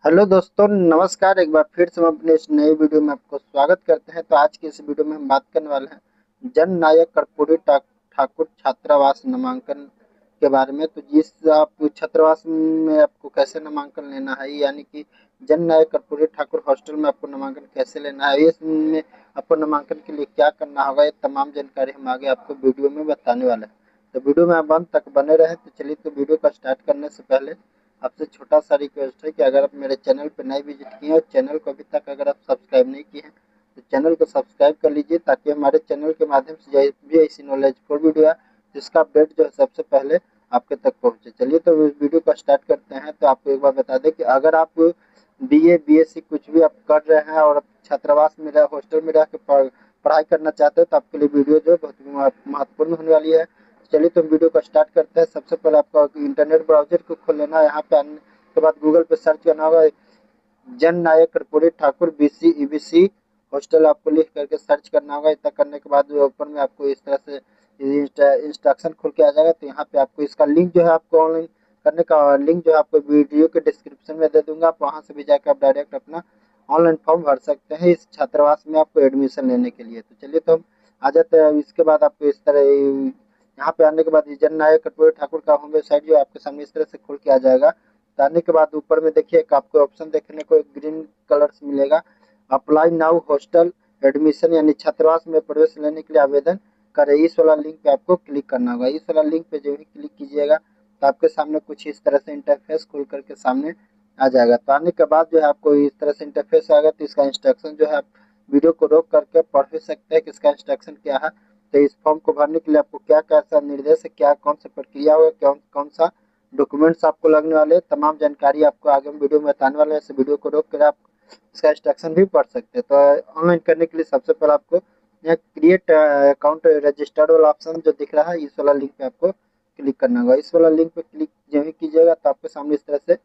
Hello दोस्तों, नमस्कार। एक बार फिर से हम अपने इस नए वीडियो में आपको स्वागत करते हैं। तो आज की इस वीडियो में हम बात करने वाले हैं जन नायक कर्पूरी ठाकुर छात्रावास नामांकन के बारे में। तो जिस आप छात्रावास में आपको कैसे नामांकन लेना है, यानी कि जन नायक कर्पूरी ठाकुर हॉस्टल में आपको नामांकन कैसे लेना है, इसमें आपको नामांकन के लिए क्या करना होगा, ये तमाम जानकारी हम आगे आपको वीडियो में बताने वाले हैं। तो वीडियो में आप अंत तक बने रहे। तो चलिए, तो वीडियो को स्टार्ट करने से पहले आपसे छोटा सा रिक्वेस्ट है कि अगर आप मेरे चैनल पर नए विजिट किए हैं और चैनल को अभी तक अगर आप सब्सक्राइब नहीं किए हैं तो चैनल को सब्सक्राइब कर लीजिए, ताकि हमारे चैनल के माध्यम से जो भी ऐसी नॉलेजफुल वीडियो है जिसका अपडेट जो है सबसे पहले आपके तक पहुंचे। चलिए, तो इस वीडियो को स्टार्ट करते हैं। तो आपको एक बार बता दें कि अगर आप बीए बीएससी कुछ भी आप कर रहे हैं और छात्रावास में रह हॉस्टल में रह के पढ़ाई करना चाहते हो, तो आपके लिए वीडियो जो है बहुत महत्वपूर्ण होने वाली है। चलिए, तो वीडियो को स्टार्ट करते हैं। सबसे पहले आपको इंटरनेट ब्राउजर को खोल लेना है। यहाँ पे आने के बाद गूगल पे सर्च करना होगा Jan Nayak Karpoori Thakur BC EBC hostel. आपको लिख करके सर्च करना होगा। इतना करने के बाद जो ऊपर में आपको इस तरह से इंस्ट्रक्शन खुल के आ जाएगा। तो यहाँ पे आपको इसका लिंक जो है आपको ऑनलाइन करने का लिंक जो है आपको वीडियो के डिस्क्रिप्शन में दे दूंगा। आप वहाँ से भी जाकर आप डायरेक्ट अपना ऑनलाइन फॉर्म भर सकते हैं इस छात्रावास में आपको एडमिशन लेने के लिए। तो चलिए, तो हम आ जाते हैं। इसके बाद आपको इस तरह यहाँ पे आने के बाद जन नायक कर्पूरी ठाकुर का होम वेबसाइट जो आपके सामने इस तरह से खुल के आ जाएगा। तो आने के बाद ऊपर में देखिए एक आपको ऑप्शन देखने को एक ग्रीन कलर से मिलेगा, अप्लाई नाउ हॉस्टल एडमिशन, यानी छात्रावास में प्रवेश लेने के लिए आवेदन करें। इस वाला लिंक पे आपको क्लिक करना होगा। इस वाला लिंक पे जो भी क्लिक कीजिएगा तो आपके सामने कुछ इस तरह से इंटरफेस खुल करके सामने आ जाएगा। तो आने के बाद जो है आपको इस तरह से इंटरफेस आएगा। तो इसका इंस्ट्रक्शन जो है आप वीडियो को रोक करके पढ़ भी सकते हैं कि इसका इंस्ट्रक्शन क्या है। तो इस फॉर्म को भरने के लिए आपको क्या कैसा निर्देश है, क्या कौन सा प्रक्रिया होगा, कौन कौन सा डॉक्यूमेंट्स आपको लगने वाले, तमाम जानकारी आपको आगे हम वीडियो में बताने वाले हैं। इस वीडियो को रोक कर आप इसका इंस्ट्रक्शन भी पढ़ सकते हैं। तो ऑनलाइन करने के लिए सबसे पहले आपको यहाँ क्रिएट अकाउंट रजिस्टर्ड वाला ऑप्शन जो दिख रहा है, इस वाला लिंक पे आपको क्लिक करना होगा। इस वाला लिंक पे क्लिक जो ही कीजिएगा तो आपके सामने इस तरह से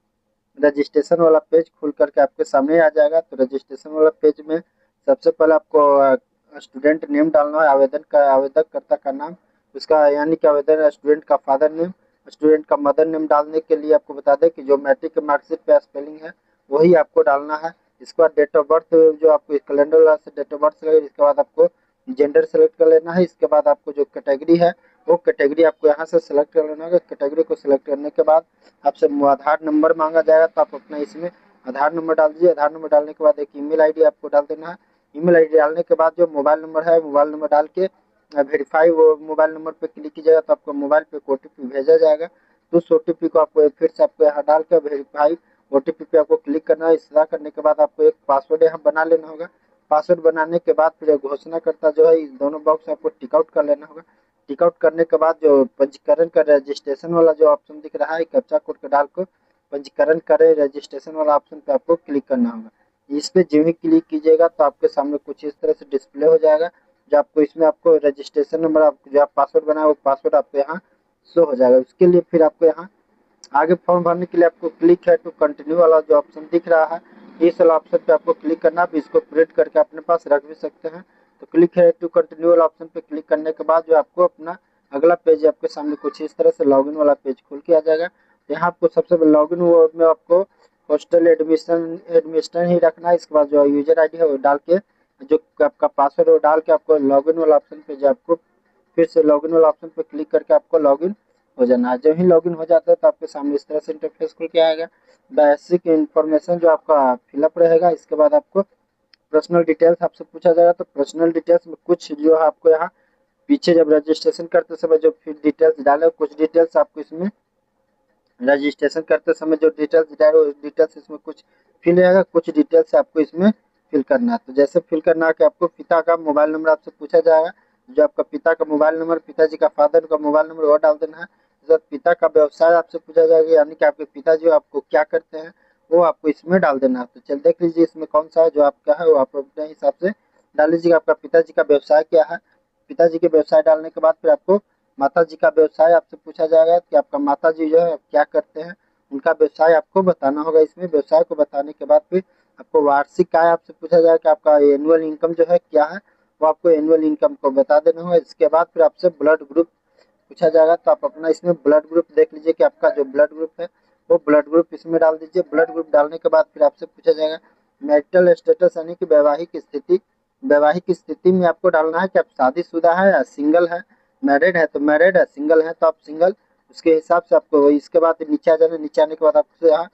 रजिस्ट्रेशन वाला पेज खुल करके आपके सामने आ जाएगा। तो रजिस्ट्रेशन वाला पेज में सबसे पहले आपको स्टूडेंट नेम डालना है, आवेदककर्ता का नाम, उसका यानी कि आवेदन स्टूडेंट का फादर नेम, स्टूडेंट का मदर नेम डालने के लिए आपको बता दें कि जो मैट्रिक के मार्कशीट पे स्पेलिंग है वही आपको डालना है। इसके बाद डेट ऑफ बर्थ जो आपको कैलेंडर वाला से डेट ऑफ बर्थ लगेगा। इसके बाद आपको जेंडर सेलेक्ट कर लेना है। इसके बाद आपको जो कैटेगरी है वो कैटेगरी आपको यहाँ से सेलेक्ट कर लेना होगा। कैटेगरी को सिलेक्ट करने के बाद आपसे आधार नंबर मांगा जाएगा। तो आप अपना इसमें आधार नंबर डाल दीजिए। आधार नंबर डालने के बाद एक ईमेल आईडी आपको डाल देना है। ईमेल आईडी डालने के बाद जो मोबाइल नंबर है, मोबाइल नंबर डाल के वेरीफाई वो मोबाइल नंबर पे क्लिक कीजिएगा तो आपको मोबाइल पे ओटीपी भेजा जाएगा। तो उस ओटीपी को आपको फिर से आपको यहाँ डाल कर वेरीफाई ओटीपी पे आपको क्लिक करना है। इस तरह करने के बाद आपको एक पासवर्ड यहाँ बना लेना होगा। पासवर्ड बनाने के बाद फिर घोषणाकर्ता जो है इस दोनों बॉक्स आपको टिक आउट कर लेना होगा। टिक आउट करने के बाद जो पंजीकरण का रजिस्ट्रेशन वाला जो ऑप्शन दिख रहा है, कैप्चा कोड को डाल कर पंजीकरण करें रजिस्ट्रेशन वाला ऑप्शन पे आपको क्लिक करना होगा। इस पे जो ही क्लिक कीजिएगा तो आपके सामने कुछ इस तरह से डिस्प्ले हो जाएगा। जो आपको इसमें आपको रजिस्ट्रेशन नंबर आप जो आप पासवर्ड बनाए वो पासवर्ड आपको यहाँ शो हो जाएगा। उसके लिए फिर आपको यहाँ आगे फॉर्म भरने के लिए आपको क्लिक है टू कंटिन्यू वाला जो ऑप्शन दिख रहा है, इस वाला ऑप्शन पे आपको क्लिक करना है। इसको प्रिंट करके अपने पास रख भी सकते हैं। तो क्लिक है टू कंटिन्यू वाला ऑप्शन पे क्लिक करने के बाद जो आपको अपना अगला पेज आपके सामने कुछ इस तरह से लॉगिन वाला पेज खुल के आ जाएगा। तो यहाँ आपको सबसे पहले लॉगिन में आपको हॉस्टल एडमिशन एडमिशन ही रखना है। इसके बाद जो यूजर आईडी है वो डाल के जो आपका पासवर्ड है वो डाल के आपको लॉगिन वाला ऑप्शन पे जो आपको फिर से लॉगिन वाला ऑप्शन पे क्लिक करके आपको लॉगिन हो जाना है। जब ही लॉगिन हो जाता है तो आपके सामने इस तरह से इंटरफेस खुल के आएगा। बेसिक इन्फॉर्मेशन जो आपका फिलअप रहेगा। इसके बाद आपको पर्सनल डिटेल्स आपसे पूछा जाएगा। तो पर्सनल डिटेल्स में कुछ जो है आपको यहाँ पीछे जब रजिस्ट्रेशन करते समय जो फिर डिटेल्स डाले कुछ डिटेल्स आपको इसमें रजिस्ट्रेशन करते समय जो डिटेल्स डाले उस डिटेल्स इसमें कुछ फिल रहेगा, कुछ डिटेल्स आपको इसमें फिल करना है। तो जैसे फिल करना है कि आपको पिता का मोबाइल नंबर आपसे पूछा जाएगा। जो आपका पिता का मोबाइल नंबर, पिताजी का फादर का मोबाइल नंबर वो डाल देना है। जब पिता का व्यवसाय आपसे पूछा जाएगा, यानी कि आपके पिताजी आपको क्या करते हैं वो आपको इसमें डाल देना है। तो चल देख लीजिए इसमें कौन सा है जो आपका है वो आप अपने हिसाब से डाल लीजिएगा। आपका पिताजी का व्यवसाय क्या है, पिताजी के व्यवसाय डालने के बाद फिर आपको माता जी का व्यवसाय आपसे पूछा जाएगा कि आपका माता जी जो है क्या करते हैं, उनका व्यवसाय आपको बताना होगा। इसमें व्यवसाय को बताने के बाद फिर आपको वार्षिक आय आपसे पूछा जाएगा कि आपका एनुअल इनकम जो है क्या है, वो आपको एनुअल इनकम को बता देना होगा। इसके बाद फिर आपसे ब्लड ग्रुप पूछा जाएगा। तो आप अपना इसमें ब्लड ग्रुप देख लीजिए कि आपका जो ब्लड ग्रुप है वो ब्लड ग्रुप इसमें डाल दीजिए। ब्लड ग्रुप डालने के बाद फिर आपसे पूछा जाएगा मैरिटल स्टेटस यानी कि वैवाहिक स्थिति। वैवाहिक स्थिति में आपको डालना है कि आप शादीशुदा है या सिंगल है। मैरिड है तो मैरिड है, सिंगल है तो आप सिंगल। उसके हिसाब से आपको इसके बाद नीचे आ जाना। नीचे आने के बाद आपसे यहाँ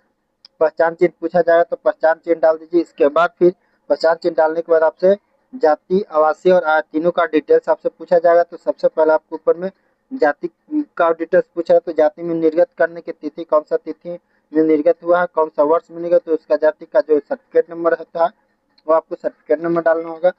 पहचान चिन्ह पूछा जाएगा तो पहचान चिन्ह डाल दीजिए। इसके बाद फिर पहचान चिन्ह डालने के बाद आपसे जाति, आवासीय और आय तीनों का डिटेल्स आपसे पूछा जाएगा। तो सबसे पहले आपको ऊपर में जाति का डिटेल्स पूछा है, तो जाति में निर्गत करने की तिथि, कौन सा तिथि में निर्गत हुआ है, कौन सा वर्ष में निर्गत, तो उसका जाति का जो सर्टिफिकेट नंबर होता है वो आपको सर्टिफिकेट नंबर डालना होगा।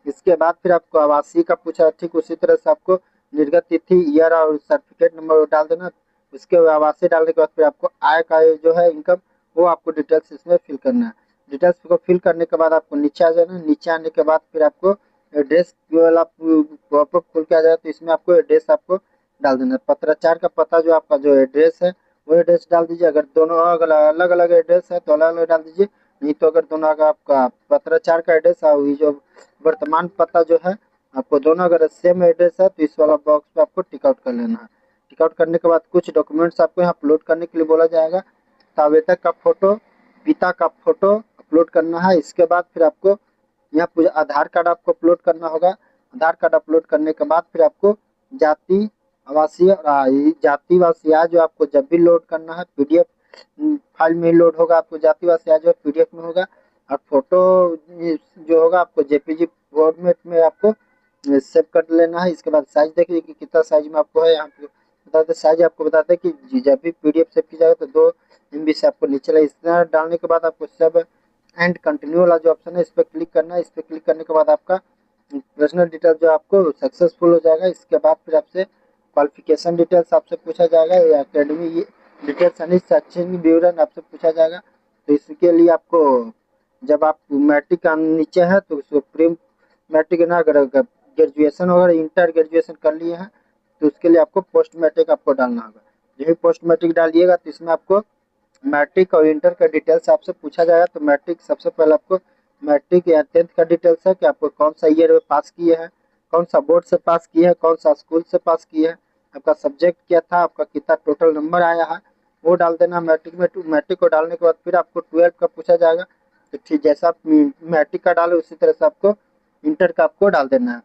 इसके बाद फिर आपको आवासीय का पूछा है, ठीक उसी तरह से आपको निर्गत तिथि, ईयर और सर्टिफिकेट नंबर डाल देना। उसके बाद आवासीय डालने के बाद फिर आपको आय का जो है इनकम वो आपको डिटेल्स इसमें फिल करना है। डिटेल्स को फिल करने के बाद आपको नीचे आ जाना। नीचे आने के बाद फिर आपको एड्रेस वाला पॉपअप खुल के आ जाएगा, तो इसमें आपको एड्रेस आपको डाल देना है। पत्राचार का पता जो आपका जो एड्रेस है वो एड्रेस डाल दीजिए। अगर दोनों अलग अलग एड्रेस है तो अलग अलग डाल दीजिए, नहीं तो अगर दोनों का आपका पत्राचार का एड्रेस और ये जो वर्तमान पता जो है आपको दोनों अगर सेम एड्रेस है तो इस वाला बॉक्स पे आपको टिक आउट कर लेना है। टिक आउट करने के बाद कुछ डॉक्यूमेंट्स आपको यहाँ अपलोड करने के लिए बोला जाएगा। आवेदक का फोटो, पिता का फोटो अपलोड करना है। इसके बाद फिर आपको यहाँ पूरा आधार कार्ड आपको अपलोड करना होगा। आधार कार्ड अपलोड करने के बाद फिर आपको जाति, आवासीय जाति व सिया जो आपको जब भी लोड करना है पीडीएफ फाइल में लोड होगा। आपको जाति व सिया जो पीडीएफ में होगा, और फोटो जो होगा आपको जेपीजी फॉर्मेट में आपको सेव कर लेना है। इसके बाद साइज देखिए कि कितना साइज में आपको है। यहाँ पे बताते साइज आपको बताते हैं कि जब भी पीडीएफ सेव की जाएगा तो 2 MB से आपको नीचे इतना डालने के बाद आपको सब एंड कंटिन्यू वाला जो ऑप्शन है इस पर क्लिक करना है। इस पर क्लिक करने के बाद आपका पर्सनल डिटेल जो आपको सक्सेसफुल हो जाएगा। इसके बाद फिर आपसे क्वालिफिकेशन डिटेल्स आपसे पूछा जाएगा या अकेडमी डिटेल्स यानी शैक्षणिक विवरण आपसे पूछा जाएगा। तो इसके लिए आपको जब आप मैट्रिक का नीचे है तो उसको प्री मैट्रिक ना, अगर ग्रेजुएशन वगैरह इंटर ग्रेजुएशन कर लिए हैं तो उसके लिए आपको पोस्ट मैट्रिक आपको डालना होगा। यही पोस्ट मैट्रिक डालिएगा तो इसमें आपको मैट्रिक और इंटर का डिटेल्स आपसे पूछा जाएगा। तो मैट्रिक सबसे पहले आपको मैट्रिक या 10th का डिटेल्स है कि आपको कौन सा ईयर में पास किए हैं, कौन सा बोर्ड से पास किए हैं, कौन सा स्कूल से पास किए हैं, आपका सब्जेक्ट क्या था, आपका कितना टोटल नंबर आया है वो डाल देना मैट्रिक में। मैट्रिक को डालने के बाद फिर आपको 12th का पूछा जाएगा। तो ठीक जैसा आप मैट्रिक का डाले उसी तरह से आपको इंटर का आपको डाल देना है।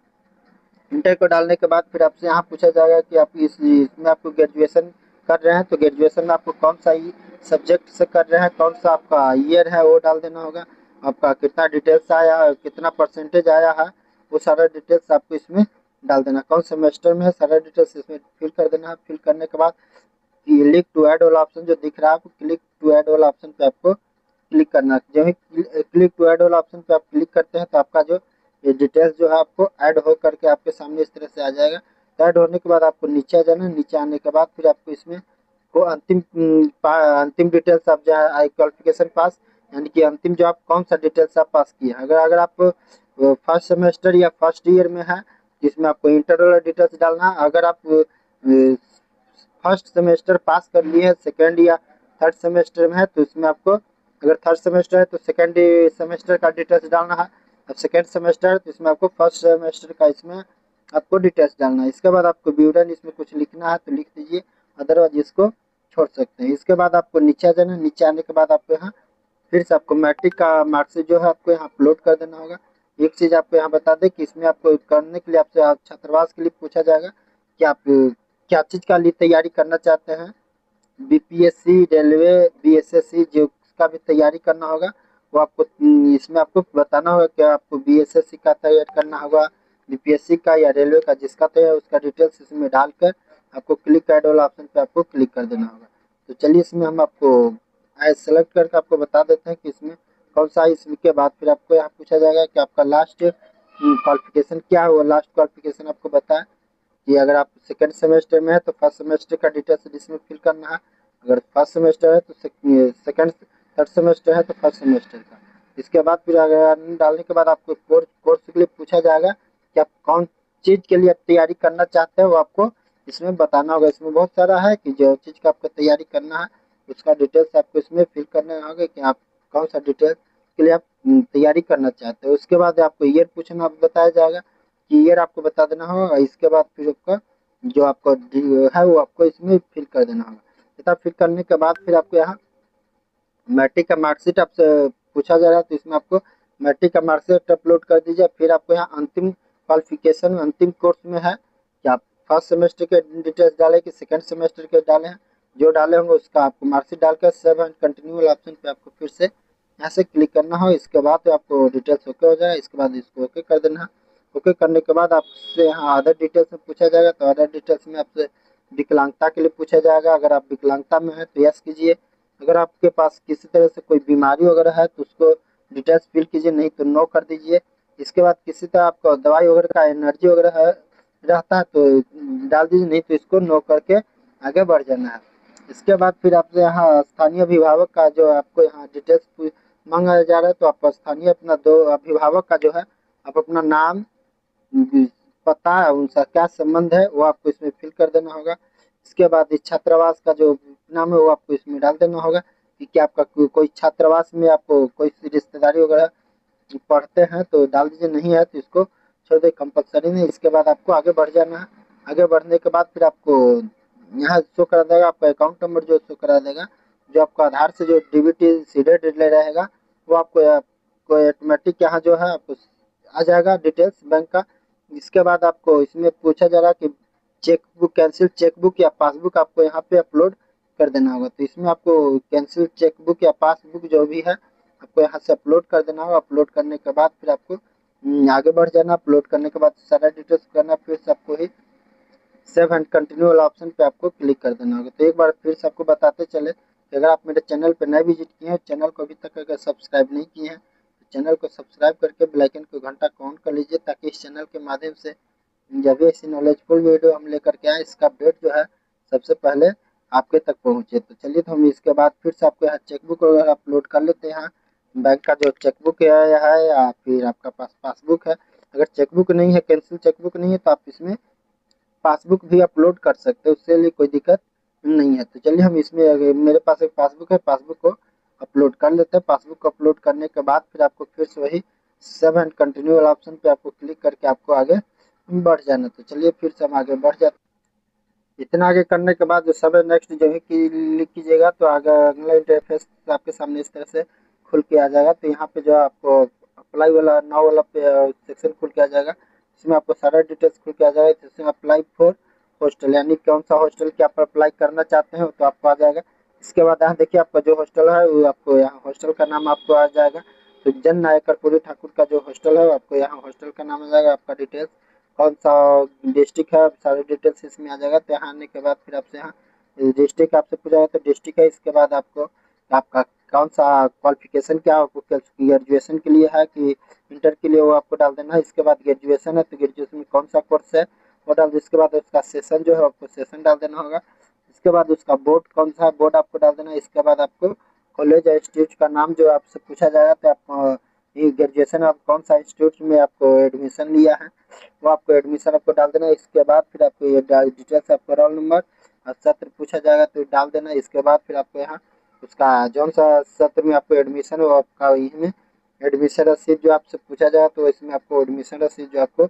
इंटर को डालने के बाद फिर आपसे यहाँ पूछा जाएगा कि आप इसमें आपको ग्रेजुएशन कर रहे हैं तो ग्रेजुएशन में आपको कौन सा सब्जेक्ट से कर रहे हैं, कौन सा आपका ईयर है वो डाल देना होगा। आपका कितना डिटेल्स आया है, कितना परसेंटेज आया है, वो सारा डिटेल्स आपको इसमें डाल देना। कौन सेमेस्टर में है सारा डिटेल्स इसमें फिल कर देना है। फिल करने के बाद क्लिक टू ऐड वाला ऑप्शन जो दिख रहा है आपको, क्लिक टू ऐड वाला ऑप्शन पे आपको क्लिक करना है। जब ही क्लिक टू ऐड वाला ऑप्शन पे आप क्लिक करते हैं तो आपका जो ये डिटेल्स जो है आपको ऐड हो करके आपके सामने इस तरह से आ जाएगा। ऐड होने के बाद आपको नीचे आ जाना। नीचे आने के बाद फिर आपको इसमें को अंतिम डिटेल्स आप जो है क्वालिफिकेशन पास यानी कि अंतिम जो आप कौन सा डिटेल्स आप पास किए हैं। अगर अगर आप फर्स्ट सेमेस्टर या फर्स्ट ईयर में है जिसमें आपको इंटर वाला डिटेल्स डालना है। अगर आप फर्स्ट सेमेस्टर पास कर लिए हैं सेकेंड या थर्ड सेमेस्टर में है तो इसमें आपको अगर थर्ड सेमेस्टर है तो सेकेंड सेमेस्टर का डिटेल्स डालना है। अब सेकेंड सेमेस्टर है तो इसमें आपको फर्स्ट सेमेस्टर का इसमें आपको डिटेल्स डालना है। इसके बाद आपको विवरण इसमें कुछ लिखना है तो लिख दीजिए, अदरवाइज इसको छोड़ सकते हैं। इसके बाद आपको नीचे आ जाना। नीचे आने के बाद आपको यहाँ फिर से आपको मैट्रिक का मार्कशीट जो है आपको यहाँ अपलोड कर देना होगा। एक चीज़ आपको यहाँ बता दें कि इसमें आपको करने के लिए आपसे छात्रावास के लिए पूछा जाएगा कि आप क्या चीज़ का लिए तैयारी करना चाहते हैं। बीपीएससी, रेलवे, बीएसएससी जो का भी तैयारी करना होगा वो आपको इसमें आपको बताना होगा कि आपको बीएसएससी का तैयारी करना होगा, बीपीएससी का या रेलवे का, जिसका तैयार उसका डिटेल्स इसमें डालकर आपको क्लिक ऐड वाला ऑप्शन पे आपको क्लिक कर देना होगा। तो चलिए इसमें हम आपको सेलेक्ट करके आपको बता देते हैं कि इसमें कौन सा। इसके बाद फिर आपको यहाँ पूछा जाएगा कि आपका लास्ट क्वालिफिकेशन क्या हुआ। लास्ट क्वालिफिकेशन आपको बताएं कि अगर आप सेकेंड सेमेस्टर में है तो फर्स्ट सेमेस्टर का डिटेल्स इसमें फिल करना है। अगर फर्स्ट सेमेस्टर है तो सेकेंड, थर्ड सेमेस्टर है तो फर्स्ट सेमेस्टर का। इसके बाद फिर अगर डालने के बाद आपको कोर्स के लिए पूछा जाएगा कि आप कौन चीज़ के लिए तैयारी करना चाहते हैं वो आपको इसमें बताना होगा। इसमें बहुत सारा है कि जो चीज़ का आपको तैयारी करना है उसका डिटेल्स आपको इसमें फिल करना होगा कि आप कौन सा डिटेल्स के लिए आप तैयारी करना चाहते हैं। उसके बाद आपको ईयर पूछना बताया जाएगा कि ईयर आपको बता देना होगा। इसके बाद फिर आपका जो आपका है वो आपको इसमें फिल कर देना होगा। इतना फिल करने के बाद फिर आपको यहाँ मैट्रिक का मार्कशीट आपसे पूछा जा रहा है, तो इसमें आपको मैट्रिक का मार्कशीट अपलोड कर दीजिए। फिर आपको यहाँ अंतिम क्वालिफिकेशन अंतिम कोर्स में है कि आप फर्स्ट सेमेस्टर के डिटेल्स डालें कि सेकंड सेमेस्टर के डाले हैं, जो डाले होंगे उसका आपको मार्कशीट डालकर सेव एंड कंटिन्यू वाला ऑप्शन पे आपको फिर से यहाँ से क्लिक करना हो। इसके बाद आपको डिटेल्स ओके हो जाएगा, इसके बाद इसको ओके कर देना। ओके करने के बाद आपसे यहाँ अदर डिटेल्स में पूछा जाएगा, तो अदर डिटेल्स में आपसे विकलांगता के लिए पूछा जाएगा। अगर आप विकलांगता में है तो यस कीजिए, अगर आपके पास किसी तरह से कोई बीमारी वगैरह है तो उसको डिटेल्स फिल कीजिए, नहीं तो नो कर दीजिए। इसके बाद किसी तरह आपको दवाई वगैरह का एनर्जी वगैरह है रहता है तो डाल दीजिए, नहीं तो इसको नो करके आगे बढ़ जाना है। इसके बाद फिर आपसे यहाँ स्थानीय अभिभावक का जो आपको यहाँ डिटेल्स मांगा जा रहा है, तो आप स्थानीय अपना दो अभिभावक का जो है आप अपना नाम पता है उनका क्या संबंध है वो आपको इसमें फिल कर देना होगा। इसके बाद इस छात्रावास का जो नाम है वो आपको इसमें डाल देना होगा कि क्या आपका कोई छात्रावास में आपको कोई रिश्तेदारी वगैरह पढ़ते हैं तो डाल दीजिए, नहीं है तो इसको छोड़ दे, कंपलसरी नहीं। इसके बाद आपको आगे बढ़ जाना है। आगे बढ़ने के बाद फिर आपको यहाँ शो करा देगा आपका अकाउंट नंबर, जो शो करा देगा जो आपको आधार से जो डीबीटी सीधे डिले रहेगा वो आपको ऑटोमेटिक यहाँ जो है आपको आ जाएगा डिटेल्स बैंक का। इसके बाद आपको इसमें पूछा जा रहा है कि चेकबुक कैंसिल चेकबुक या पासबुक आपको यहाँ पे अपलोड कर देना होगा, तो इसमें आपको कैंसिल चेकबुक या पासबुक जो भी है आपको यहाँ से अपलोड कर देना होगा। अपलोड करने के बाद फिर आपको आगे बढ़ जाना। अपलोड करने के बाद सारा डिटेल्स करना, फिर से आपको ही सेव एंड कंटिन्यू वाला ऑप्शन पे आपको क्लिक कर देना होगा। तो एक बार फिर से आपको बताते चले कि अगर आप मेरे चैनल पर नए विजिट किए हैं, चैनल को अभी तक अगर सब्सक्राइब नहीं किए हैं तो चैनल को सब्सक्राइब करके बेल आइकन को घंटा को ऑन कर लीजिए, ताकि इस चैनल के माध्यम से जब भी ऐसी नॉलेजफुल वीडियो हम लेकर के आए इसका अपडेट जो है सबसे पहले आपके तक पहुंचे। तो चलिए, तो हम इसके बाद फिर से आपको यहाँ चेकबुक वगैरह अपलोड कर लेते हैं। यहाँ बैंक का जो चेकबुक है या फिर आपका पास पासबुक है। अगर चेकबुक नहीं है, कैंसिल चेकबुक नहीं है, तो आप इसमें पासबुक भी अपलोड कर सकते हो, उससे लिए कोई दिक्कत नहीं है। तो चलिए हम इसमें मेरे पास एक पासबुक है, पासबुक को अपलोड कर लेते हैं। पासबुक को अपलोड करने के बाद फिर आपको फिर से वही सेव एंड कंटिन्यू वाला ऑप्शन पे आपको क्लिक करके आपको आगे बढ़ जाना। तो चलिए फिर से हम आगे बढ़ जाते हैं। इतना आगे करने के बाद जो सब नेक्स्ट जो है कि क्लिक कीजिएगा तो आगे अगला इंटरफेस आपके सामने इस तरह से खुल के आ जाएगा। तो यहाँ पे जो आपको अप्लाई वाला नाउ वाला सेक्शन खुल के आ जाएगा, इसमें आपको सारा डिटेल्स खुल के आ जाएगा। जिसमें अप्लाई फॉर हॉस्टल यानी कौन सा हॉस्टल के आप अप्लाई करना चाहते हैं तो आपको आ जाएगा। इसके बाद यहाँ देखिए आपका जो हॉस्टल है वो आपको यहाँ हॉस्टल का नाम आपको आ जाएगा। तो जन नायक कर्पूरी ठाकुर का जो हॉस्टल है आपको यहाँ हॉस्टल का नाम आ जाएगा। आपका डिटेल्स कौन सा डिस्ट्रिक्ट है सारे डिटेल्स इसमें आ जाएगा। तो यहाँ आने के बाद फिर आपसे यहाँ डिस्ट्रिक्ट आपसे पूछा जाएगा तो डिस्ट्रिक्ट है। इसके बाद आपको आपका कौन सा क्वालिफिकेशन क्या आपको ग्रेजुएशन के लिए है कि इंटर के लिए वो आपको डाल देना है। इसके बाद ग्रेजुएशन है तो ग्रेजुएशन में कौन सा कोर्स है वो डाल दो। इसके बाद उसका सेशन जो है आपको सेशन डाल देना होगा। इसके बाद उसका बोर्ड कौन सा है बोर्ड आपको डाल देना है। इसके बाद आपको कॉलेज या इंस्टीट्यूट का नाम जो आपसे पूछा जाएगा तो आप ये ग्रेजुएशन आप कौन सा इंस्टीट्यूट में आपको एडमिशन लिया है वो आपको एडमिशन आपको डाल देना है। इसके बाद फिर आपको ये डिटेल्स आपको रोल नंबर और सत्र पूछा जाएगा तो डाल देना। इसके बाद फिर आपको यहाँ उसका जौन सा सत्र में आपको एडमिशन हो आपका यही में एडमिशन रसीद जो आपसे पूछा जाएगा तो इसमें आपको एडमिशन रसीद जो आपको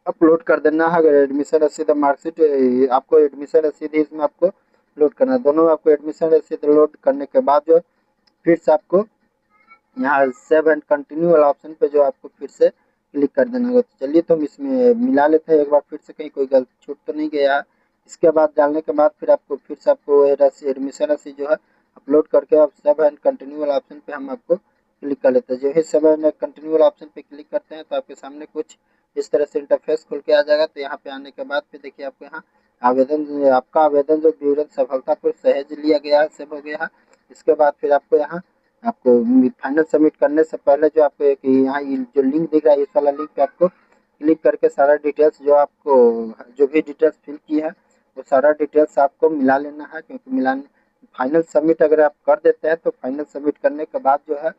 अपलोड कर देना है। अगर एडमिशन रसीद और मार्कशीट आपको एडमिशन रसीद ही इसमें आपको लोड करना है। दोनों में आपको एडमिशन रसीद लोड करने के बाद जो फिर से आपको यहाँ सेव एंड कंटिन्यू वाला ऑप्शन पे जो आपको फिर से क्लिक कर देना होगा। तो चलिए, तो हम इसमें मिला लेते हैं एक बार फिर से, कहीं कोई गलत छूट तो नहीं गया। इसके बाद डालने के बाद फिर आपको फिर से आपको एडमिशन रसीद जो है अपलोड करके आप सेव एंड कंटिन्यू वाला ऑप्शन पे हम आपको क्लिक कर लेते हैं। जो ही सेव एंड कंटिन्यू वाला ऑप्शन पे क्लिक करते हैं तो आपके सामने कुछ इस तरह से इंटरफेस खुल के आ जाएगा। तो यहाँ पे आने के बाद फिर देखिए आपको यहाँ आपका आवेदन जो विवरण सफलतापूर्वक सहेज लिया गया है सेव हो गया है। इसके बाद फिर आपको यहाँ आपको फाइनल सबमिट करने से पहले जो आपको एक यहाँ जो लिंक दिख रहा है इस वाला लिंक पे आपको क्लिक करके सारा डिटेल्स जो आपको जो भी डिटेल्स फिल की है वो सारा डिटेल्स आपको मिला लेना है। क्योंकि मिलाने फाइनल सबमिट अगर आप कर देते हैं तो फाइनल सबमिट करने के बाद जो है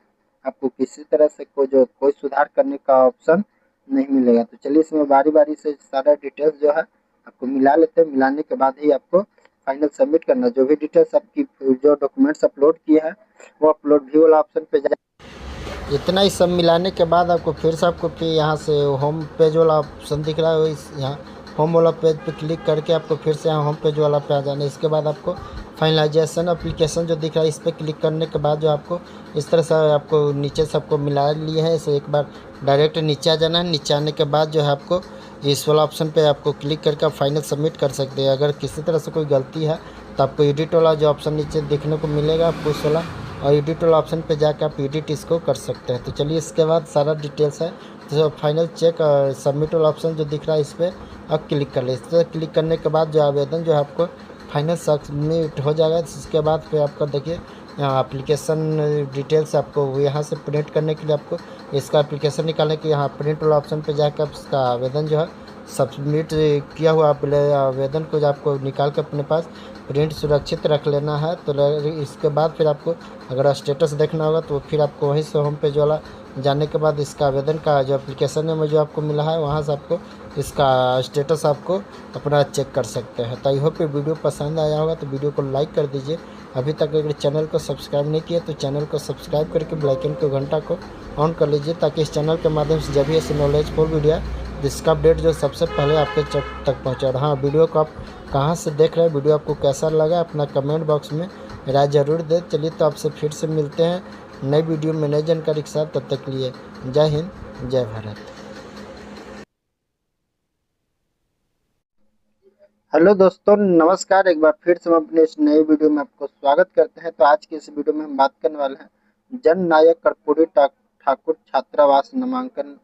आपको किसी तरह से कोई सुधार करने का ऑप्शन नहीं मिलेगा। तो चलिए इसमें बारी बारी से सारा डिटेल्स जो है आपको मिला लेते हैं। मिलाने के बाद ही आपको फाइनल सबमिट करना। जो भी डिटेल्स आपकी जो डॉक्यूमेंट्स अपलोड किए हैं वो अपलोड व्यू वाला ऑप्शन पे जाए। इतना ही सब मिलाने के बाद आपको फिर से आपको फिर यहाँ से होम पेज वाला ऑप्शन दिख रहा है, इस यहाँ होम वाला पेज पे क्लिक करके आपको फिर से यहाँ होम पेज वाला पे आ जाना है। इसके बाद आपको फाइनलाइजेशन एप्लीकेशन जो दिख रहा है इस पर क्लिक करने के बाद जो आपको इस तरह से आपको नीचे से आपको मिला लिए है, इसे एक बार डायरेक्ट नीचे आ जाना है। नीचे आने के बाद जो है आपको इस वाला ऑप्शन पे आपको क्लिक करके आप फाइनल सबमिट कर सकते हैं। अगर किसी तरह से कोई गलती है तो आपको एडिट वाला जो ऑप्शन नीचे देखने को मिलेगा आपको उस वाला और एडिट वाला ऑप्शन पे जाकर आप एडिट इसको कर सकते हैं। तो चलिए इसके बाद सारा डिटेल्स है तो फाइनल चेक सबमिट वाला ऑप्शन जो दिख रहा है इस पर आप क्लिक कर लें। इस पर क्लिक करने के बाद जो आवेदन जो है आपको फाइनल सबमिट हो जाएगा। इसके बाद फिर आपका देखिए यहाँ एप्लीकेशन डिटेल्स आपको यहाँ से प्रिंट करने के लिए आपको इसका एप्लीकेशन निकालने के यहाँ प्रिंट वाला ऑप्शन पे जाकर आप इसका आवेदन जो है सबमिट किया हुआ आवेदन को जो आपको निकाल कर अपने पास प्रिंट सुरक्षित रख लेना है। तो इसके बाद फिर आपको अगर स्टेटस देखना होगा तो फिर आपको वहीं से होम पेज वाला जाने के बाद इसका आवेदन का जो एप्लीकेशन में जो आपको मिला है वहाँ से आपको इसका स्टेटस आपको अपना चेक कर सकते हैं। तो आई होप ये वीडियो पसंद आया होगा तो वीडियो को लाइक कर दीजिए। अभी तक अगर चैनल को सब्सक्राइब नहीं किया तो चैनल को सब्सक्राइब करके बेल आइकन के घंटा को ऑन कर लीजिए ताकि इस चैनल के माध्यम से जब भी ऐसे नॉलेजफुल वीडियो जिसका अपडेट जो सबसे पहले आपके तक पहुँचा। हाँ, वीडियो को आप कहाँ से देख रहे हैं, वीडियो आपको कैसा लगा अपना कमेंट बॉक्स में राय ज़रूर दें। चलिए तो आपसे फिर से मिलते हैं नई वीडियो में नई जानकारी के साथ। तब तक के लिए जय हिंद जय भारत। हेलो दोस्तों, नमस्कार। एक बार फिर से हम अपने इस नए वीडियो में आपको स्वागत करते हैं। तो आज की इस वीडियो में हम बात करने वाले हैं जन नायक कर्पूरी ठाकुर छात्रावास नामांकन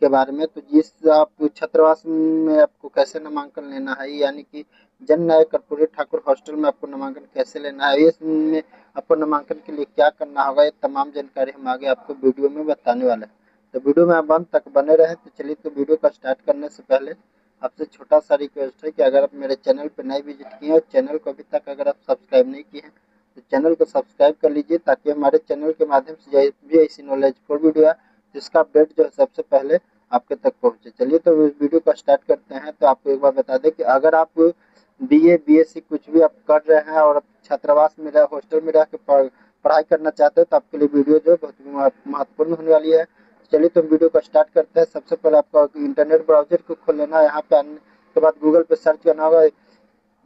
के बारे में। तो जिस आप छात्रावास में आपको कैसे नामांकन लेना है, यानी कि जन नायक कर्पूरी ठाकुर हॉस्टल में आपको नामांकन कैसे लेना है, इसमें आपको नामांकन के लिए क्या करना होगा, ये तमाम जानकारी हम आगे आपको वीडियो में बताने वाले हैं। तो वीडियो में आप अंत तक बने रहे। तो चलिए तो वीडियो का स्टार्ट करने से पहले आपसे छोटा सा रिक्वेस्ट है कि अगर आप मेरे चैनल पर नए विजिट किए हैं और चैनल को अभी तक अगर आप सब्सक्राइब नहीं किए हैं तो चैनल को सब्सक्राइब कर लीजिए ताकि हमारे चैनल के माध्यम से जो भी ऐसी नॉलेजफुल वीडियो है जिसका अपडेट जो है सबसे पहले आपके तक पहुंचे। चलिए तो इस वीडियो को स्टार्ट करते हैं। तो आपको एक बार बता दें कि अगर आप बीए बीएससी कुछ भी आप कर रहे हैं और छात्रावास में रह हॉस्टल में रह के पढ़ाई करना चाहते हो तो आपके लिए वीडियो जो बहुत महत्वपूर्ण होने वाली है। चलिए तो वीडियो को स्टार्ट करते हैं। सबसे पहले आपको इंटरनेट ब्राउजर को खोल लेना है। यहाँ पे आने के बाद गूगल पे सर्च करना होगा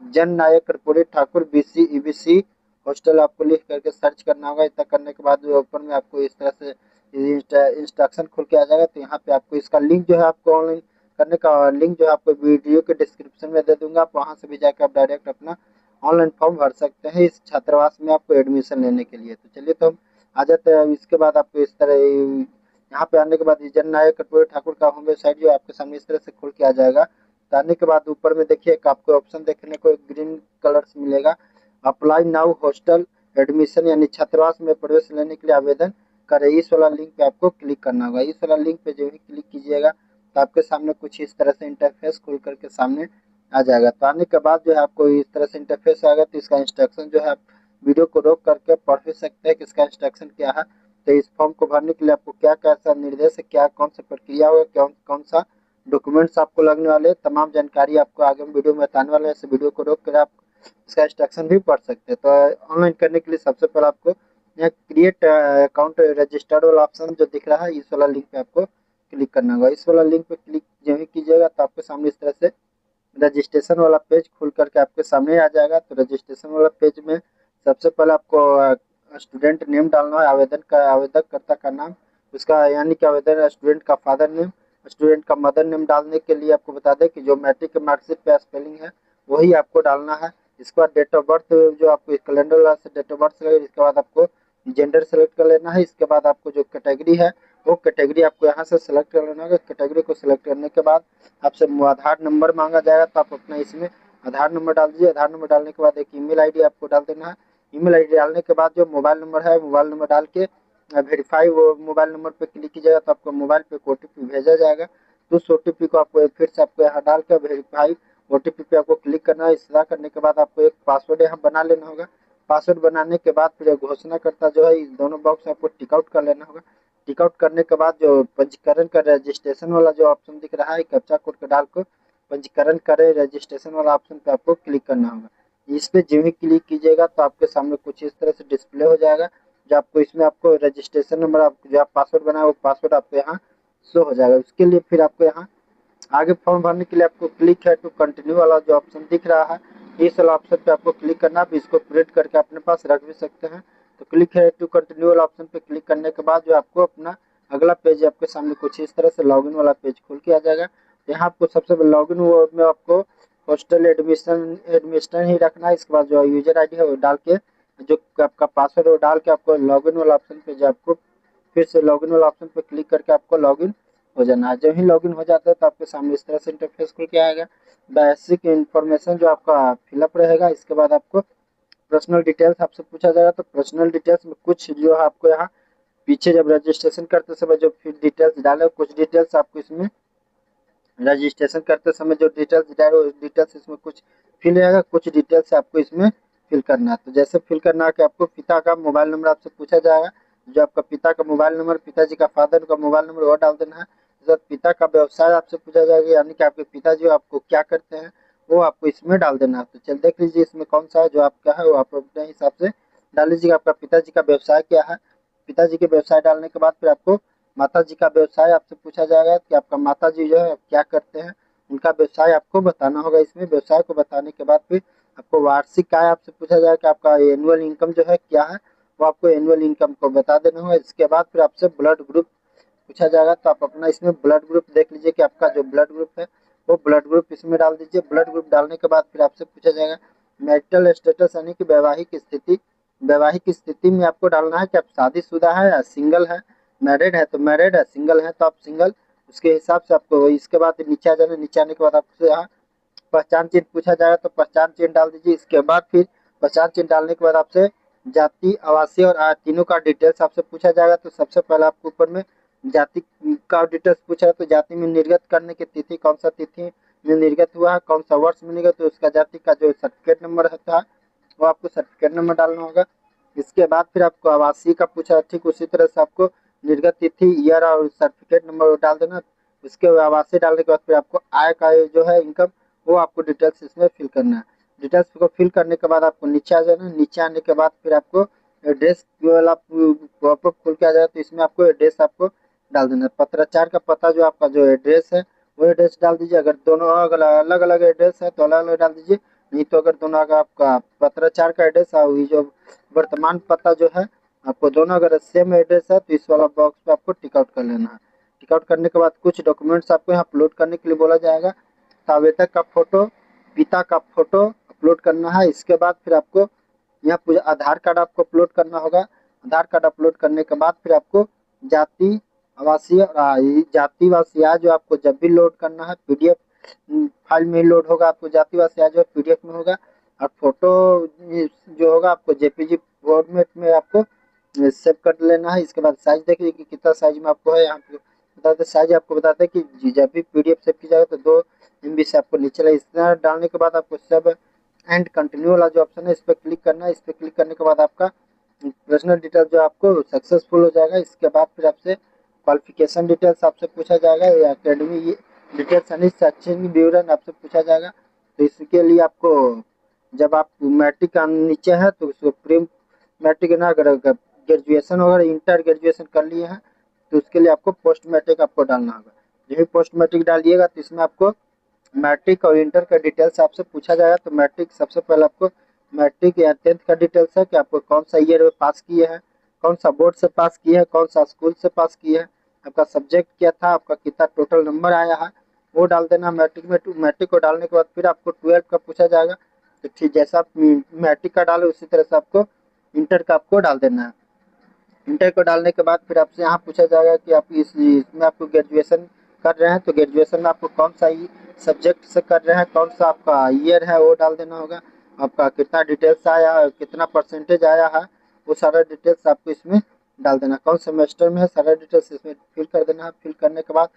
Jan Nayak Karpoori Thakur BC EBC hostel, आपको लिख करके सर्च करना होगा। इतना करने के बाद जो ऊपर में आपको इस तरह से इंस्ट्रक्शन खुल के आ जाएगा। तो यहाँ पे आपको इसका लिंक जो है आपको ऑनलाइन करने का लिंक जो है आपको वीडियो के डिस्क्रिप्शन में दे दूंगा। आप वहाँ से भी जाकर आप डायरेक्ट अपना ऑनलाइन फॉर्म भर सकते हैं इस छात्रावास में आपको एडमिशन लेने के लिए। तो चलिए तो हम आ जाते हैं। इसके बाद आपको इस तरह यहाँ पे आने के बाद जन नायक कर्पूरी ठाकुर का होम वेबसाइट जो आपके सामने इस तरह से खुल के आ जाएगा। तो आने के बाद ऊपर में देखिए आपको ऑप्शन देखने को ग्रीन कलर से मिलेगा, अप्लाई नाउ हॉस्टल एडमिशन, यानी छात्रावास में प्रवेश लेने के लिए आवेदन करें। इस वाला लिंक पे आपको क्लिक करना होगा। इस वाला लिंक पे जो भी क्लिक कीजिएगा तो आपके सामने कुछ इस तरह से इंटरफेस खुल करके सामने आ जाएगा। तो आने के बाद जो है आपको इस तरह से इंटरफेस आएगा। तो इसका इंस्ट्रक्शन जो है आप वीडियो को रोक करके पढ़ भी सकते हैं कि इसका इंस्ट्रक्शन क्या है। तो इस फॉर्म को भरने के लिए आपको क्या कैसा निर्देश है, क्या कौन सा प्रक्रिया होगा, कौन कौन सा डॉक्यूमेंट्स आपको लगने वाले, तमाम जानकारी आपको आगे वीडियो में बताने वाले हैं। इस वीडियो को रोक कर आप इसका इंस्ट्रक्शन भी पढ़ सकते हैं। तो ऑनलाइन करने के लिए सबसे पहले आपको यहाँ क्रिएट अकाउंट रजिस्टर्ड वाला ऑप्शन जो दिख रहा है इस वाला लिंक पे आपको क्लिक करना होगा। इस वाला लिंक पे क्लिक जो ही कीजिएगा तो आपके सामने इस तरह से रजिस्ट्रेशन वाला पेज खुल करके आपके सामने आ जाएगा। तो रजिस्ट्रेशन वाला पेज में सबसे पहले आपको स्टूडेंट नेम डालना है, आवेदककर्ता का नाम, उसका यानी कि आवेदन स्टूडेंट का फादर नेम, स्टूडेंट का मदर नेम डालने के लिए आपको बता दें कि जो मैट्रिक के मार्कशीट पे स्पेलिंग है वही आपको डालना है। इसके बाद डेट ऑफ बर्थ जो आपको कैलेंडर वाला से डेट ऑफ बर्थ सेलेक्ट, इसके बाद आपको जेंडर सेलेक्ट कर लेना है। इसके बाद आपको जो कैटेगरी है वो कैटेगरी आपको यहाँ से सेलेक्ट कर लेना होगा। कैटेगरी को सिलेक्ट करने के बाद आपसे आधार नंबर मांगा जाएगा तो आप अपना इसमें आधार नंबर डाल दीजिए। आधार नंबर डालने के बाद एक ईमेल आईडी आपको डाल देना है। ईमेल आईडी डालने के बाद जो मोबाइल नंबर है मोबाइल नंबर डाल के वेरीफाई वो मोबाइल नंबर पे क्लिक कीजिएगा तो आपको मोबाइल पे ओटीपी भेजा जाएगा। तो उस ओटीपी को आपको फिर से आपको यहाँ डाल कर वेरीफाई ओटीपी पे आपको क्लिक करना है। इस तरह करने के बाद आपको एक पासवर्ड यहाँ बना लेना होगा। पासवर्ड बनाने के बाद फिर घोषणाकर्ता जो है इस दोनों बॉक्स आपको टिक आउट कर लेना होगा। टिक आउट करने के बाद जो पंजीकरण का रजिस्ट्रेशन वाला जो ऑप्शन दिख रहा है कैप्चा कोड का डाल कर पंजीकरण करें रजिस्ट्रेशन वाला ऑप्शन पे आपको क्लिक करना होगा। इस पे जो ही क्लिक कीजिएगा तो आपके सामने कुछ इस तरह से डिस्प्ले हो जाएगा। जो आपको इसमें आपको रजिस्ट्रेशन नंबर आप जो आप पासवर्ड बनाए वो पासवर्ड आपको यहाँ शो हो जाएगा। उसके लिए फिर आपको यहाँ आगे फॉर्म भरने के लिए आपको क्लिक है टू कंटिन्यू वाला जो ऑप्शन दिख रहा है, इस वाला ऑप्शन पे आपको क्लिक करना है। आप इसको प्रिंट करके अपने पास रख भी सकते हैं। तो क्लिक है टू कंटिन्यू वाला ऑप्शन पे क्लिक करने के बाद जो आपको अपना अगला पेज आपके सामने कुछ इस तरह से लॉगिन वाला पेज खुल के आ जाएगा। यहाँ आपको सबसे पहले लॉगिन में आपको हॉस्टल एडमिशन एडमिशन ही रखना है। इसके बाद जो यूजर आईडी है वो डाल के, जो आपका पासवर्ड है वो डाल के आपको लॉगिन वाला ऑप्शन पे जो आपको फिर से लॉगिन वाला ऑप्शन पे क्लिक करके आपको लॉगिन हो जाना है। जब ही लॉगिन हो जाता है तो आपके सामने इस तरह से इंटरफेस खुल के आएगा। बेसिक इन्फॉर्मेशन जो आपका फिलअप रहेगा, इसके बाद आपको पर्सनल डिटेल्स आपसे पूछा जाएगा। तो पर्सनल डिटेल्स में कुछ जो है आपको यहाँ पीछे जब रजिस्ट्रेशन करते समय जो फिर डिटेल्स डाले, कुछ डिटेल्स आपको इसमें रजिस्ट्रेशन करते समय जो डिटेल्स डाले उस डिटेल्स इसमें कुछ फिल रहेगा, कुछ डिटेल्स आपको इसमें फिल करना है। तो जैसे फिल करना है कि आपको पिता का मोबाइल नंबर आपसे पूछा जाएगा, जो आपका पिता का मोबाइल नंबर, पिताजी का फादर का मोबाइल नंबर वो डाल देना है। तो पिता का व्यवसाय आपसे पूछा जाएगा, यानी कि आपके पिताजी आपको क्या करते हैं वो आपको इसमें डाल देना है। तो चल देख लीजिए इसमें कौन सा है जो आपका है वो आप अपने हिसाब से डाल लीजिएगा। आपका पिताजी का व्यवसाय क्या है, पिताजी के व्यवसाय डालने के बाद फिर आपको माता जी का व्यवसाय आपसे पूछा जाएगा कि आपका माता जी जो है क्या करते हैं, उनका व्यवसाय आपको बताना होगा। इसमें व्यवसाय को बताने के बाद फिर आपको वार्षिक आय आपसे पूछा जाएगा कि आपका एनुअल इनकम जो है क्या है, वो आपको एनुअल इनकम को बता देना होगा। इसके बाद फिर आपसे ब्लड ग्रुप पूछा जाएगा, तो आप अपना इसमें ब्लड ग्रुप देख लीजिए कि आपका जो ब्लड ग्रुप है वो ब्लड ग्रुप इसमें डाल दीजिए। ब्लड ग्रुप डालने के बाद फिर आपसे पूछा जाएगा मैरिटल स्टेटस, यानी कि वैवाहिक स्थिति। वैवाहिक स्थिति में आपको डालना है कि आप शादीशुदा है या सिंगल है। मैरिड है तो मैरिड है, सिंगल है तो आप सिंगल, उसके हिसाब से आपको। इसके बाद नीचे आ जाना, नीचे आने के बाद आपसे यहाँ पहचान चिन्ह पूछा जाएगा तो पहचान चिन्ह डाल दीजिए। इसके बाद फिर पहचान चिन्ह डालने के बाद आपसे जाति, आवासीय और आय तीनों का डिटेल्स आपसे पूछा जाएगा। तो सबसे पहले आपको ऊपर में जाति का डिटेल्स पूछा है, तो जाति में निर्गत करने की तिथि, कौन सा तिथि में निर्गत हुआ है, कौन सा वर्ष में निर्गत, तो उसका जाति का जो सर्टिफिकेट नंबर होता है वो आपको सर्टिफिकेट नंबर डालना होगा। इसके बाद फिर आपको आवासीय का पूछा है, ठीक उसी तरह से आपको निर्गत तिथि, ईयर और सर्टिफिकेट नंबर डाल देना। उसके आवासीय डालने के बाद फिर आपको आय का जो है इनकम वो आपको डिटेल्स इसमें फिल करना है। डिटेल्स को फिल करने के बाद आपको नीचे आ जाना। नीचे आने के बाद फिर आपको एड्रेस वाला पॉपअप खुल के आ जाएगा, तो इसमें आपको एड्रेस आपको डाल देना है। पत्राचार का पता जो आपका जो एड्रेस है वो एड्रेस डाल दीजिए। अगर दोनों अलग अलग एड्रेस है तो अलग अलग डाल दीजिए, नहीं तो अगर दोनों का आपका पत्राचार का एड्रेस और ये जो वर्तमान पता जो है आपको दोनों अगर सेम एड्रेस है तो इस वाला बॉक्स पे आपको टिक आउट कर लेना है। टिक आउट करने के बाद कुछ डॉक्यूमेंट्स आपको यहाँ अपलोड करने के लिए बोला जाएगा। आवेदक का फोटो, पिता का फोटो अपलोड करना है। इसके बाद फिर आपको यहाँ पूरा आधार कार्ड आपको अपलोड करना होगा। आधार कार्ड अपलोड करने के बाद फिर आपको जाति, आवासीय और जाति वासी आय जो आपको जब भी लोड करना है पीडीएफ फाइल में लोड होगा, आपको जाति वासी आय जो पीडीएफ में होगा। और फोटो जो होगा आपको जेपीजी फॉर्मेट में आपको सेव कर लेना है। इसके बाद साइज देख लीजिए कि कितना साइज में आपको है। यहाँ पे बताते साइज आपको बताते हैं कि जब भी पीडीएफ सेव की जाएगा तो 2 MB से आपको नीचे लगे। इतना डालने के बाद आपको सेव एंड कंटिन्यू वाला जो ऑप्शन है इस पर क्लिक करना है। इस पर क्लिक करने के बाद आपका पर्सनल डिटेल जो आपको सक्सेसफुल हो जाएगा। इसके बाद फिर आपसे क्वालिफिकेशन डिटेल्स आपसे पूछा जाएगा, या अकेडमी डिटेल्स यानी शैक्षणिक विवरण आपसे पूछा जाएगा। तो इसके लिए आपको जब आप मैट्रिक का नीचे है तो उसको प्री मैट्रिक ना, अगर ग्रेजुएशन वगैरह इंटर ग्रेजुएशन कर लिए हैं तो उसके लिए आपको पोस्ट मैट्रिक आपको डालना होगा। जब भी पोस्ट मैट्रिक डालिएगा तो इसमें आपको मैट्रिक और इंटर का डिटेल्स आपसे पूछा जाएगा। तो मैट्रिक सबसे पहले आपको मैट्रिक या 10th का डिटेल्स है कि आपको कौन सा ईयर में पास किए हैं, कौन सा बोर्ड से पास किए हैं, कौन सा स्कूल से पास किए हैं, आपका सब्जेक्ट क्या था, आपका कितना टोटल नंबर आया है वो डाल देना मैट्रिक में। मैट्रिक को डालने के बाद फिर आपको 12th का पूछा जाएगा। तो ठीक जैसा आप मैट्रिक का डाले उसी तरह से आपको इंटर का आपको डाल देना है। इंटर को डालने के बाद फिर आपसे यहाँ पूछा जाएगा कि आप इसमें आपको ग्रेजुएशन कर रहे हैं तो ग्रेजुएशन में आपको कौन सा सब्जेक्ट से कर रहे हैं, कौन सा आपका ईयर है वो डाल देना होगा। आपका कितना डिटेल्स आया है, कितना परसेंटेज आया है, वो सारा डिटेल्स आपको इसमें डाल देना। कौन सेमेस्टर में है सारा डिटेल्स इसमें फिल कर देना है। फिल करने के बाद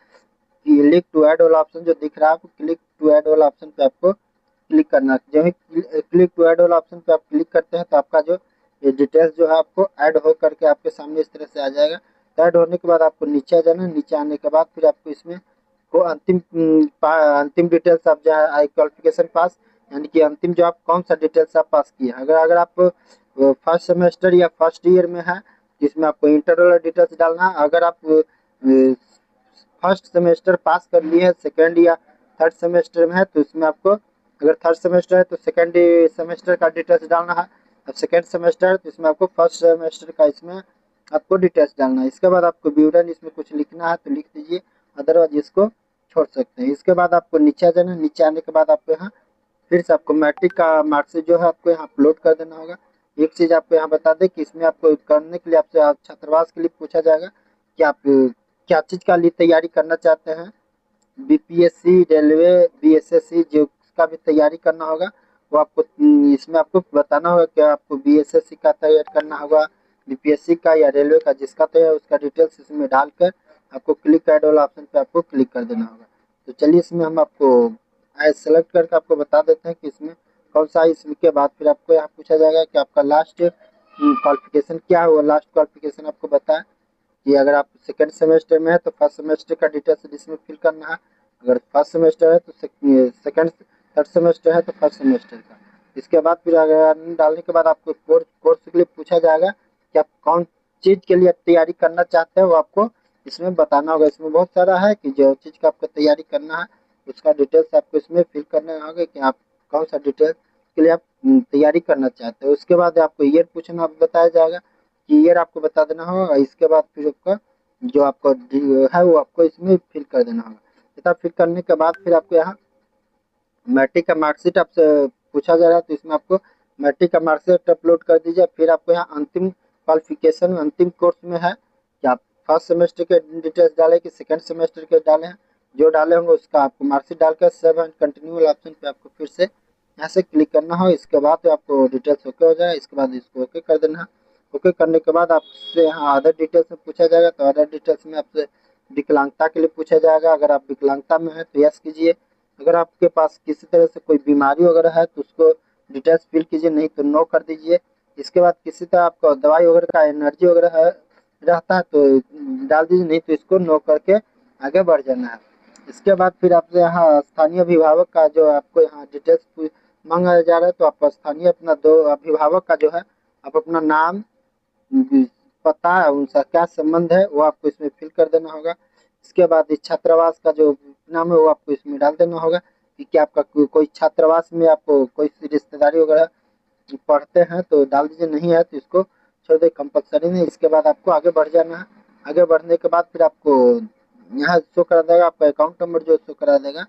क्लिक टू ऐड वाला ऑप्शन जो दिख रहा है आपको, क्लिक टू ऐड वाला ऑप्शन पे आपको क्लिक करना है। जब ही क्लिक टू ऐड वाला ऑप्शन पे आप क्लिक करते हैं तो आपका जो ये डिटेल्स जो है आपको ऐड हो करके आपके सामने इस तरह से आ जाएगा। ऐड होने के बाद आपको नीचे आ जाना। नीचे आने के बाद फिर आपको इसमें को अंतिम डिटेल्स आप जो है आई क्वालिफिकेशन पास, यानी कि अंतिम जो आप कौन सा डिटेल्स आप पास किए। अगर अगर आप फर्स्ट सेमेस्टर या फर्स्ट ईयर में है जिसमें आपको इंटर वाला डिटेल्स डालना है। अगर आप फर्स्ट सेमेस्टर पास कर लिए है, सेकेंड या थर्ड सेमेस्टर में है, तो इसमें आपको अगर थर्ड सेमेस्टर है तो सेकेंड सेमेस्टर का डिटेल्स डालना है, अब सेकेंड सेमेस्टर है तो इसमें आपको फर्स्ट सेमेस्टर का इसमें आपको डिटेल्स डालना है। इसके बाद आपको विवरण इसमें कुछ लिखना है तो लिख दीजिए, अदरवाइज इसको छोड़ सकते हैं। इसके बाद आपको नीचे आ जाना है, नीचे आने के बाद आपको यहाँ फिर से आपको मैट्रिक का मार्कशीट जो है आपको यहाँ अपलोड कर देना होगा। एक चीज़ आपको यहाँ बता दें कि इसमें आपको करने के लिए आपसे छात्रावास के लिए पूछा जाएगा कि आप क्या चीज़ का लिए तैयारी करना चाहते हैं। बीपीएससी, रेलवे, बीएसएससी जो का भी तैयारी करना होगा वो आपको इसमें आपको बताना होगा कि आपको बीएसएससी का तैयारी करना होगा, बीपीएससी का या रेलवे का, जिसका तैयारी उसका डिटेल्स इसमें डालकर आपको क्लिक ऐड वाला ऑप्शन पे आपको क्लिक कर देना होगा। तो चलिए इसमें हम आपको सेलेक्ट करके आपको बता देते हैं कि इसमें कौन सा। इसमें के बाद फिर आपको यहाँ पूछा जाएगा कि आपका लास्ट क्वालिफिकेशन क्या हुआ। लास्ट क्वालिफिकेशन आपको बताएं कि अगर आप सेकेंड सेमेस्टर में है तो फर्स्ट सेमेस्टर का डिटेल्स इसमें फिल करना है, अगर फर्स्ट सेमेस्टर है तो सेकेंड, थर्ड सेमेस्टर है तो फर्स्ट सेमेस्टर का। इसके बाद फिर अगर डालने के बाद आपको कोर्स के लिए पूछा जाएगा कि आप कौन चीज़ के लिए तैयारी करना चाहते हैं, वो आपको इसमें बताना होगा। इसमें बहुत सारा है कि जो चीज़ का आपको तैयारी करना है उसका डिटेल्स आपको इसमें फिल करना होगा कि आप कौन सा डिटेल्स के लिए आप तैयारी करना चाहते हैं। उसके बाद आपको ईयर पूछना बताया जाएगा कि ईयर आपको बता देना होगा। इसके बाद फिर आपका जो आपका है वो आपको इसमें फिल कर देना होगा। इतना फिल करने के बाद फिर आपको यहाँ मैट्रिक का मार्कशीट आपसे पूछा जा रहा है तो इसमें आपको मैट्रिक का मार्कशीट अपलोड कर दीजिए। फिर आपको यहाँ अंतिम क्वालिफिकेशन में अंतिम कोर्स में है कि आप फर्स्ट सेमेस्टर के डिटेल्स डालें कि सेकेंड सेमेस्टर के डाले हैं, जो डाले होंगे उसका आपको मार्कशीट डालकर सेव एंड कंटिन्यू वाला ऑप्शन पे आपको फिर से यहाँ से क्लिक करना हो। इसके बाद आपको डिटेल्स ओके हो जाएगा। इसके बाद इसको ओके कर देना है। ओके करने के बाद आपसे यहाँ अदर डिटेल्स में पूछा जाएगा तो अदर डिटेल्स में आपसे विकलांगता के लिए पूछा जाएगा। अगर आप विकलांगता में है तो यस कीजिए, अगर आपके पास किसी तरह से कोई बीमारी वगैरह है तो उसको डिटेल्स फिल कीजिए, नहीं तो नो कर दीजिए। इसके बाद किसी तरह आपको दवाई वगैरह का एनर्जी वगैरह है रहता है तो डाल दीजिए, नहीं तो इसको नो करके आगे बढ़ जाना है। इसके बाद फिर आपसे यहाँ स्थानीय अभिभावक का जो आपको यहाँ डिटेल्स मांगा जा रहा है तो आप स्थानीय अपना दो अभिभावक का जो है आप अपना नाम, पता है उनका क्या संबंध है वो आपको इसमें फिल कर देना होगा। इसके बाद इस छात्रावास का जो नाम है वो आपको इसमें डाल देना होगा कि क्या आपका कोई छात्रावास में आपको कोई रिश्तेदारी वगैरह पढ़ते हैं तो डाल दीजिए, नहीं है तो इसको छोड़ दे, कंपलसरी नहीं। इसके बाद आपको आगे बढ़ जाना है। आगे बढ़ने के बाद फिर आपको यहाँ शो करा देगा आपका अकाउंट नंबर जो शो करा देगा,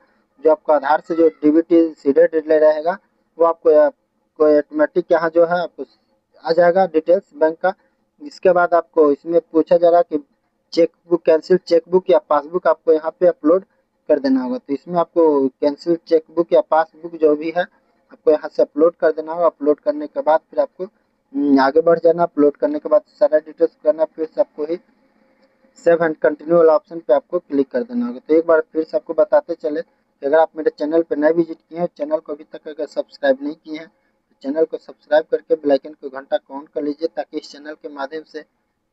जो आपका आधार से जो डीबीटी सीधे ले रहेगा वो आपको ऑटोमेटिक यहाँ जो है आपको आ जाएगा डिटेल्स बैंक का। इसके बाद आपको इसमें पूछा जा रहा है कि चेकबुक, कैंसिल चेकबुक या पासबुक आपको यहाँ पे अपलोड कर देना होगा। तो इसमें आपको कैंसिल चेकबुक या पासबुक जो भी है आपको यहाँ से अपलोड कर देना होगा। अपलोड करने के बाद फिर आपको आगे बढ़ जाना। अपलोड करने के बाद सारा डिटेल्स करना, फिर से आपको ही सेव एंड कंटिन्यू वाला ऑप्शन पे आपको क्लिक कर देना होगा। तो एक बार फिर से आपको बताते चले कि अगर आप मेरे चैनल पर नए विजिट किए हैं, चैनल को अभी तक अगर सब्सक्राइब नहीं किए हैं तो चैनल को सब्सक्राइब करके बेल आइकन को घंटा को ऑन कर लीजिए, ताकि इस चैनल के माध्यम से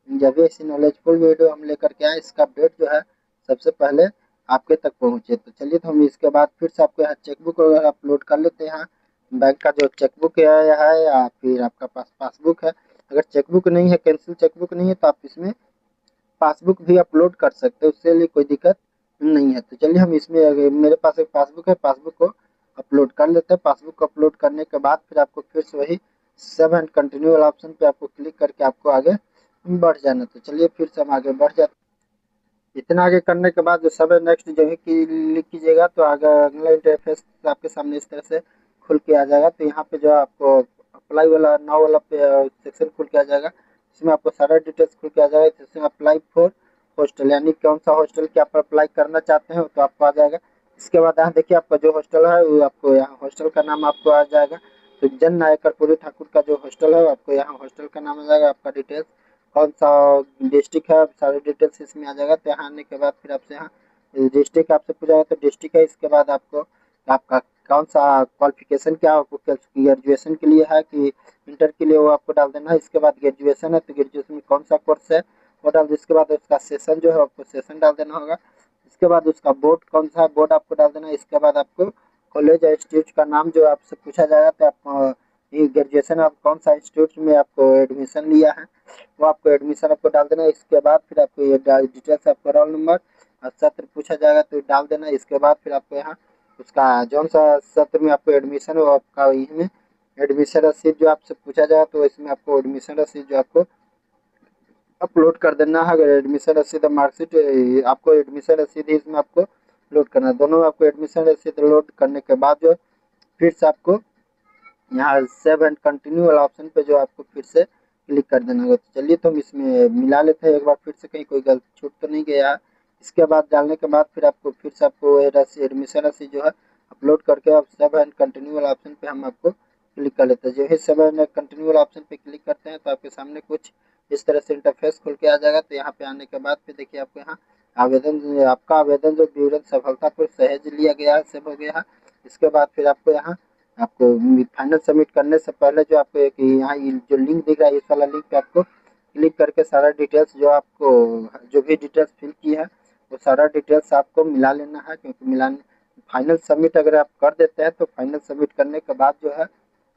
जब भी ऐसी नॉलेजफुल वीडियो हम लेकर के आए इसका अपडेट जो है सबसे पहले आपके तक पहुंचे। तो चलिए तो हम इसके बाद फिर से आपको यहाँ चेकबुक वगैरह अपलोड कर लेते हैं। यहाँ बैंक का जो चेकबुक है या फिर आपका पास पासबुक है। अगर चेकबुक नहीं है, कैंसिल चेकबुक नहीं है तो आप इसमें पासबुक भी अपलोड कर सकते हो, उससे लिए कोई दिक्कत नहीं है। तो चलिए हम इसमें अगर मेरे पास एक पासबुक है, पासबुक को अपलोड कर लेते हैं। पासबुक को अपलोड करने के बाद फिर आपको फिर से वही सेव एंड कंटिन्यू वाला ऑप्शन पे आपको क्लिक करके आपको आगे बढ़ जाना। तो चलिए फिर से हम आगे बढ़ जाते हैं। इतना आगे करने के बाद जो सब नेक्स्ट जो है क्लिक कीजिएगा तो आगे अगला इंटरफेस आपके सामने इस तरह से खुल के आ जाएगा। तो यहाँ पे जो आपको अप्लाई वाला नाउ वाला सेक्शन खुल के आ जाएगा, इसमें आपको सारा डिटेल्स खुल के आ जाएगा। जिसमें अप्लाई फॉर हॉस्टल, यानी कौन सा हॉस्टल के आप अप्लाई करना चाहते हैं तो आपको आ जाएगा। इसके बाद यहाँ देखिए आपका जो हॉस्टल है वो आपको यहाँ हॉस्टल का नाम आपको आ जाएगा। तो जन नायक कर्पूरी ठाकुर का जो हॉस्टल है आपको यहाँ हॉस्टल का नाम आ जाएगा। आपका डिटेल्स कौन सा डिस्ट्रिक्ट है सारे डिटेल्स इसमें आ जाएगा। तो यहाँ आने के बाद फिर आपसे यहाँ डिस्ट्रिक्ट आपसे पूछा जाएगा तो डिस्ट्रिक्ट है। इसके बाद आपको आपका कौन सा क्वालिफिकेशन क्या आपको ग्रेजुएशन के लिए है कि इंटर के लिए वो आपको डाल देना है। इसके बाद ग्रेजुएशन है तो ग्रेजुएशन में कौन सा कोर्स है वो डाल दो। इसके बाद उसका सेशन जो है आपको सेशन डाल देना होगा। इसके बाद उसका बोर्ड कौन सा है बोर्ड आपको डाल देना है। इसके बाद आपको कॉलेज या इंस्टीट्यूट का नाम जो आपसे पूछा जाएगा तो आप ये ग्रेजुएशन आप कौन सा इंस्टीट्यूट में आपको एडमिशन लिया है वो आपको एडमिशन आपको डाल देना है। इसके बाद फिर आपको ये डिटेल्स आपका रोल नंबर सत्र पूछा जाएगा तो डाल देना। इसके बाद फिर आपको यहाँ उसका जौन सा सत्र में आपको एडमिशन हो आपका इसमें एडमिशन रसीद जो आपसे पूछा जाएगा तो इसमें आपको एडमिशन रसीद जो आपको अपलोड कर देना है। अगर एडमिशन रसीद और मार्कशीट आपको एडमिशन रसीद ही इसमें आपको लोड करना है। दोनों आपको एडमिशन रसीद लोड करने के बाद जो फिर से आपको यहाँ सेव एंड कंटिन्यू वाला ऑप्शन पे जो आपको फिर से क्लिक कर देना होगा। तो चलिए तो हम इसमें मिला लेते हैं एक बार फिर से, कहीं कोई गलत छूट तो नहीं गया। इसके बाद डालने के बाद फिर आपको फिर से आपको एडमिशन रसीद जो है अपलोड करके आप सेव एंड कंटिन्यू वाला ऑप्शन पे हम आपको क्लिक कर लेते हैं। जो ही सेव एंड कंटिन्यू वाला ऑप्शन पे क्लिक करते हैं तो आपके सामने कुछ इस तरह से इंटरफेस खुल के आ जाएगा। तो यहाँ पे आने के बाद फिर देखिए आपको यहाँ आपका आवेदन जो विवरण सफलतापूर्वक सहेज लिया गया है, सेव हो गया है। इसके बाद फिर आपको यहाँ आपको फाइनल सबमिट करने से पहले जो आपको एक यहाँ जो लिंक दिख रहा है इस वाला लिंक पे आपको क्लिक करके सारा डिटेल्स जो आपको जो भी डिटेल्स फिल की है वो सारा डिटेल्स आपको मिला लेना है। क्योंकि मिलाने फाइनल सबमिट अगर आप कर देते हैं तो फाइनल सबमिट करने के बाद जो है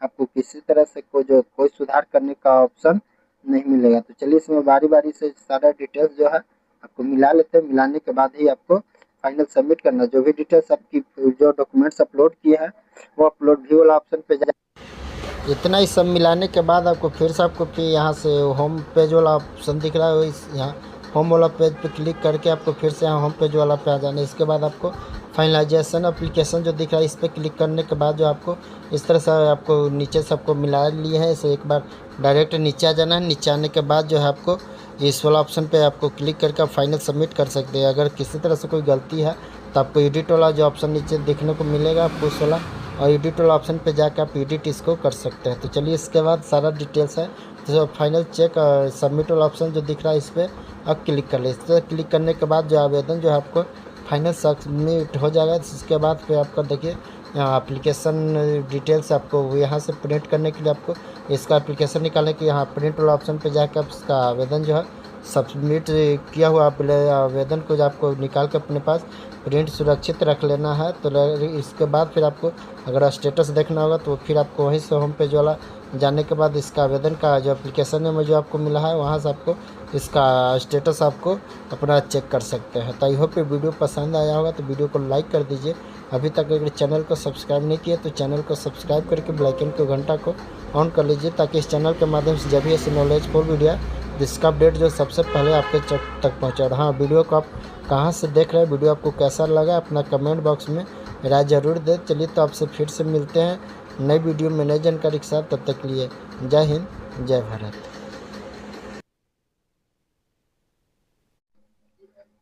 आपको किसी तरह से कोई सुधार करने का ऑप्शन नहीं मिलेगा। तो चलिए इसमें बारी बारी से सारा डिटेल्स जो है आपको मिला लेते हैं। मिलाने के बाद ही आपको फाइनल सबमिट करना। जो भी डिटेल्स आपकी जो डॉक्यूमेंट्स अपलोड किए हैं वो अपलोड व्यू वाला ऑप्शन पे जाए। इतना ही सब मिलाने के बाद आपको फिर से आपको फिर यहाँ से होम पेज वाला ऑप्शन दिख रहा है, इस यहाँ होम वाला पेज पे क्लिक करके आपको फिर से यहाँ होम पेज वाला पे आ जाना है। इसके बाद आपको फाइनलाइजेशन एप्लीकेशन जो दिख रहा है इस पर क्लिक करने के बाद जो आपको इस तरह से आपको नीचे से आपको मिला लिए हैं। इसे एक बार डायरेक्ट नीचे आ जाना है। नीचे आने के बाद जो है आपको इस वाला ऑप्शन पे आपको क्लिक करके आप फाइनल सबमिट कर सकते हैं। अगर किसी तरह से कोई गलती है तो आपको एडिट वाला जो ऑप्शन नीचे देखने को मिलेगा आपको उस वाला और एडिट वाला ऑप्शन पे जाकर आप एडिट इसको कर सकते हैं। तो चलिए इसके बाद सारा डिटेल्स है तो फाइनल चेक और सबमिट वाला ऑप्शन जो दिख रहा है इस पर आप क्लिक कर ले। इस पर क्लिक करने के बाद जो आवेदन जो है आपको फाइनल सबमिट हो जाएगा। इसके बाद फिर आपका देखिए यहाँ एप्लीकेशन डिटेल्स आपको यहाँ से प्रिंट करने के लिए आपको इसका एप्लीकेशन निकालने के यहाँ प्रिंट वाला ऑप्शन पे जाकर आप इसका आवेदन जो है सबमिट किया हुआ आवेदन को जो आपको निकाल के अपने पास प्रिंट सुरक्षित रख लेना है। तो इसके बाद फिर आपको अगर स्टेटस देखना होगा तो फिर आपको वहीं से होम पेज वाला जाने के बाद इसका आवेदन का जो एप्लीकेशन में जो आपको मिला है वहाँ से आपको इसका स्टेटस आपको अपना चेक कर सकते हैं। तो आई होप ये वीडियो पसंद आया होगा तो वीडियो को लाइक कर दीजिए। अभी तक अगर चैनल को सब्सक्राइब नहीं किया तो चैनल को सब्सक्राइब करके बेल आइकन के घंटा को ऑन कर लीजिए ताकि इस चैनल के माध्यम से जब भी ऐसे नॉलेजफुल वीडियो जिसका अपडेट जो सबसे पहले आपके तक पहुँचा। और हाँ, वीडियो को आप कहाँ से देख रहे हैं, वीडियो आपको कैसा लगा अपना कमेंट बॉक्स में राय ज़रूर दें। चलिए तो आपसे फिर से मिलते हैं नई वीडियो में नई जानकारी के साथ। तब तक के लिए जय हिंद, जय भारत।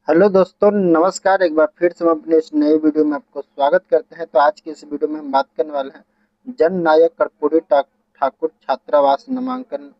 हेलो दोस्तों, नमस्कार। एक बार फिर से हम अपने इस नए वीडियो में आपको स्वागत करते हैं। तो आज की इस वीडियो में हम बात करने वाले हैं जन नायक कर्पूरी ठाकुर छात्रावास नामांकन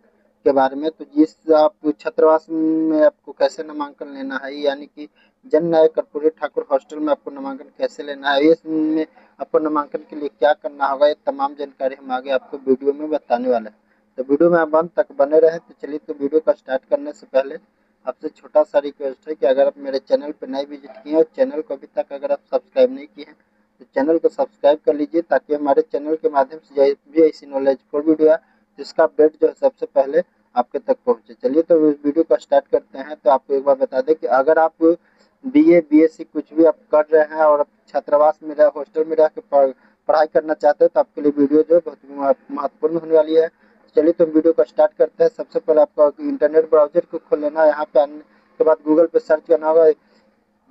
के बारे में। तो जिस आप छात्रावास में आपको कैसे नामांकन लेना है, यानी कि जन नायक कर्पूरी ठाकुर हॉस्टल में आपको नामांकन कैसे लेना है, इसमें आपको नामांकन के लिए क्या करना होगा, ये तमाम जानकारी हम आगे आपको वीडियो में बताने वाले हैं। तो वीडियो में आप अंत तक बने रहे। तो चलिए तो वीडियो का स्टार्ट करने से पहले आपसे छोटा सा रिक्वेस्ट है कि अगर आप मेरे चैनल पर नए विजिट किए और चैनल को अभी तक अगर आप सब्सक्राइब नहीं किए हैं तो चैनल को सब्सक्राइब कर लीजिए ताकि हमारे चैनल के माध्यम से जो भी ऐसी नॉलेजफुल वीडियो है जिसका अपडेट जो है सबसे पहले आपके तक पहुंचे। चलिए तो इस वीडियो को स्टार्ट करते हैं। तो आपको एक बार बता दें कि अगर आप बीए बीएससी कुछ भी आप कर रहे हैं और छात्रावास में रह हॉस्टल में रह के पढ़ाई करना चाहते हो तो आपके लिए वीडियो जो है बहुत महत्वपूर्ण होने वाली है। चलिए तो वीडियो को स्टार्ट करते हैं। सबसे पहले आपको इंटरनेट ब्राउजर को खोल लेना है। यहाँ पे आने के बाद गूगल पे सर्च करना होगा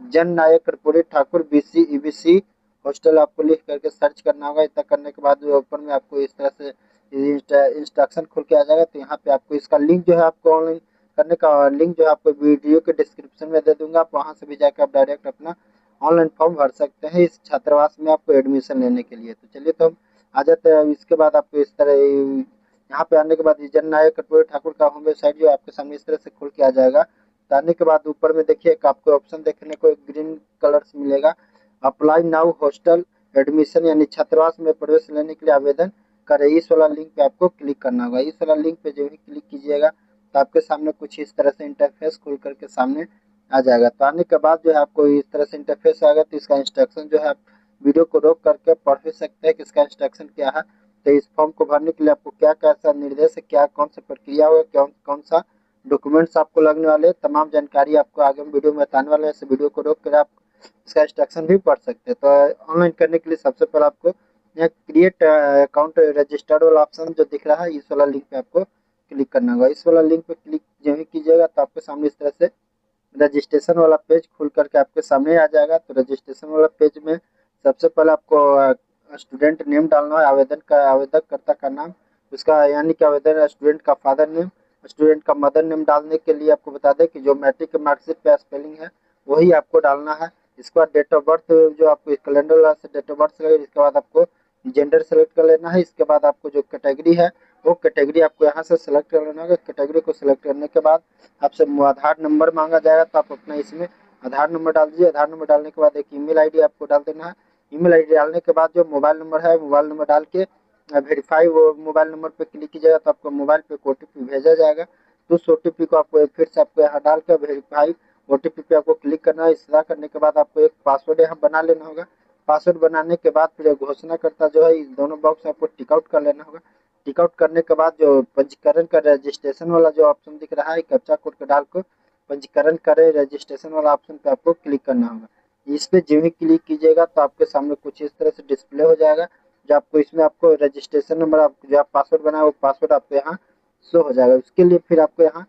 Jan Nayak Karpoori Thakur BC EBC hostel, आपको लिख करके सर्च करना होगा। इतना करने के बाद ऊपर में आपको इस तरह से इंस्ट्रक्शन खुल के आ जाएगा। तो यहाँ पे आपको इसका लिंक जो है आपको ऑनलाइन करने का लिंक जो है आपको वीडियो के डिस्क्रिप्शन में दे दूंगा। आप वहाँ से भी जाकर आप डायरेक्ट अपना ऑनलाइन फॉर्म भर सकते हैं इस छात्रावास में आपको एडमिशन लेने के लिए। तो चलिए तो हम आ जाते हैं। इसके बाद आपको इस तरह यहाँ पे आने के बाद जन नायक कर्पूरी ठाकुर का होम वेबसाइट जो आपके सामने इस तरह से खुल के आ जाएगा। तो आने के बाद ऊपर में देखिए एक आपको ऑप्शन देखने को ग्रीन कलर से मिलेगा, अप्लाई नाउ हॉस्टल एडमिशन, यानी छात्रावास में प्रवेश लेने के लिए आवेदन करें। इस वाला लिंक पे आपको क्लिक करना होगा। इस वाला लिंक पे जब भी क्लिक कीजिएगा तो आपके सामने कुछ इस तरह से इंटरफेस खुल करके सामने आ जाएगा। तो आने के बाद जो है आपको इस तरह से इंटरफेस आएगा। तो इसका इंस्ट्रक्शन जो है आप वीडियो को रोक करके पढ़ भी सकते हैं कि इसका इंस्ट्रक्शन क्या है। तो इस फॉर्म को भरने के लिए आपको क्या कैसा निर्देश है, क्या कौन सा प्रक्रिया होगा, कौन कौन सा डॉक्यूमेंट्स आपको लगने वाले हैं, तमाम जानकारी आपको आगे हम वीडियो में बताने वाले हैं। इस वीडियो को रोक कर आप इसका इंस्ट्रक्शन भी पढ़ सकते हैं। तो ऑनलाइन करने के लिए सबसे पहले आपको यहाँ क्रिएट अकाउंट रजिस्टर्ड वाला ऑप्शन जो दिख रहा है, इस वाला लिंक पे आपको क्लिक करना होगा। इस वाला लिंक पे क्लिक जब भी कीजिएगा तो आपके सामने इस तरह से रजिस्ट्रेशन वाला पेज खुल करके आपके सामने आ जाएगा। तो रजिस्ट्रेशन वाला पेज में सबसे पहले आपको स्टूडेंट नेम डालना है, आवेदकर्ता का नाम, उसका यानी कि आवेदन स्टूडेंट का फादर नेम, स्टूडेंट का मदर नेम डालने के लिए आपको बता दें कि जो मैट्रिक के मार्कशीट पे स्पेलिंग है वही आपको डालना है। इसके बाद डेट ऑफ बर्थ जो आपको कैलेंडर वाला से डेट ऑफ बर्थ लगेगा। इसके बाद आपको जेंडर सेलेक्ट कर लेना है। इसके बाद आपको जो कैटेगरी है वो कैटेगरी आपको यहाँ से सेलेक्ट कर लेना होगा। कैटेगरी को सिलेक्ट करने के बाद आपसे आधार नंबर मांगा जाएगा, तो आप अपना इसमें आधार नंबर डाल दीजिए। आधार नंबर डालने के बाद एक ईमेल आईडी आपको डाल देना है। ईमेल आईडी डालने के बाद जो मोबाइल नंबर है, मोबाइल नंबर डाल के वेरीफाई वो मोबाइल नंबर पे क्लिक कीजिएगा तो आपको मोबाइल पे ओटीपी भेजा जाएगा। तो उस ओटीपी को आपको फिर से आपको यहाँ डाल कर वेरीफाई ओटीपी पे आपको क्लिक करना है। इस तरह करने के बाद आपको एक पासवर्ड यहाँ बना लेना होगा। पासवर्ड बनाने के बाद फिर घोषणाकर्ता जो है, इस दोनों बॉक्स आपको टिक आउट कर लेना होगा। टिक आउट करने के बाद जो पंजीकरण का रजिस्ट्रेशन वाला जो ऑप्शन दिख रहा है, कैप्चा कोड को डाल कर पंजीकरण करें रजिस्ट्रेशन वाला ऑप्शन पे आपको क्लिक करना होगा। इस पे जब भी क्लिक कीजिएगा तो आपके सामने कुछ इस तरह से डिस्प्ले हो जाएगा। जो आपको इसमें आपको रजिस्ट्रेशन नंबर आप जो आप पासवर्ड बनाए वो पासवर्ड आपको यहाँ शो हो जाएगा। उसके लिए फिर आपको यहाँ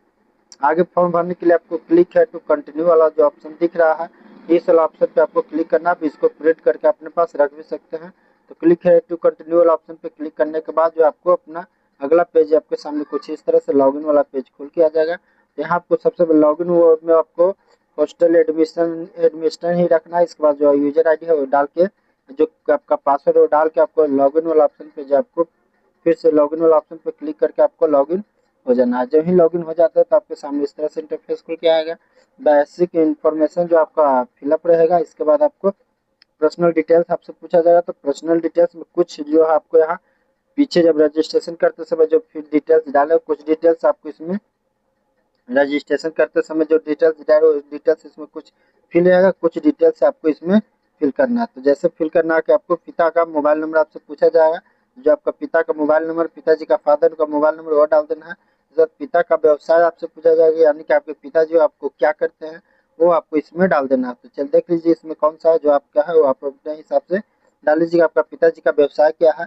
आगे फॉर्म भरने के लिए आपको क्लिक है टू कंटिन्यू वाला जो ऑप्शन दिख रहा है, इस वाला ऑप्शन पे आपको क्लिक करना है। इसको प्रिंट करके अपने पास रख भी सकते हैं। तो क्लिक है टू कंटिन्यू वाला ऑप्शन पे क्लिक करने के बाद जो आपको अपना अगला पेज आपके सामने कुछ इस तरह से लॉगिन वाला पेज खुल के आ जाएगा। यहाँ आपको सबसे पहले लॉगिन में आपको हॉस्टल एडमिशन ही रखना है। इसके बाद जो यूजर आईडी है वो डाल के, जो आपका पासवर्ड है वो डाल के आपको लॉगिन वाला ऑप्शन पे जो आपको फिर से लॉगिन वाला ऑप्शन पे क्लिक करके आपको लॉगिन हो जाना है। जब ही लॉगिन हो जाता है तो आपके सामने इस तरह से इंटरफेस खुल के आएगा। बेसिक इन्फॉर्मेशन जो आपका फिलअप रहेगा। इसके बाद आपको पर्सनल डिटेल्स आपसे पूछा जाएगा। तो पर्सनल डिटेल्स में कुछ जो है आपको यहाँ पीछे जब रजिस्ट्रेशन करते समय जो फिर डिटेल्स डाले, कुछ डिटेल्स आपको इसमें रजिस्ट्रेशन करते समय जो डिटेल्स डाले उस डिटेल्स इसमें कुछ फिल रहेगा, कुछ डिटेल्स आपको इसमें फिल करना है। तो जैसे फिल करना है कि आपको पिता का मोबाइल नंबर आपसे पूछा जाएगा। जो आपका पिता का मोबाइल नंबर, पिताजी का फादर का मोबाइल नंबर वो डाल देना है। जब पिता का व्यवसाय आपसे पूछा जाएगा, यानी कि आपके पिताजी आपको क्या करते हैं वो आपको इसमें डाल देना है। तो चल देख लीजिए इसमें कौन सा है जो आपका है वो आप अपने हिसाब से डाल लीजिएगा। आपका पिताजी का व्यवसाय क्या है,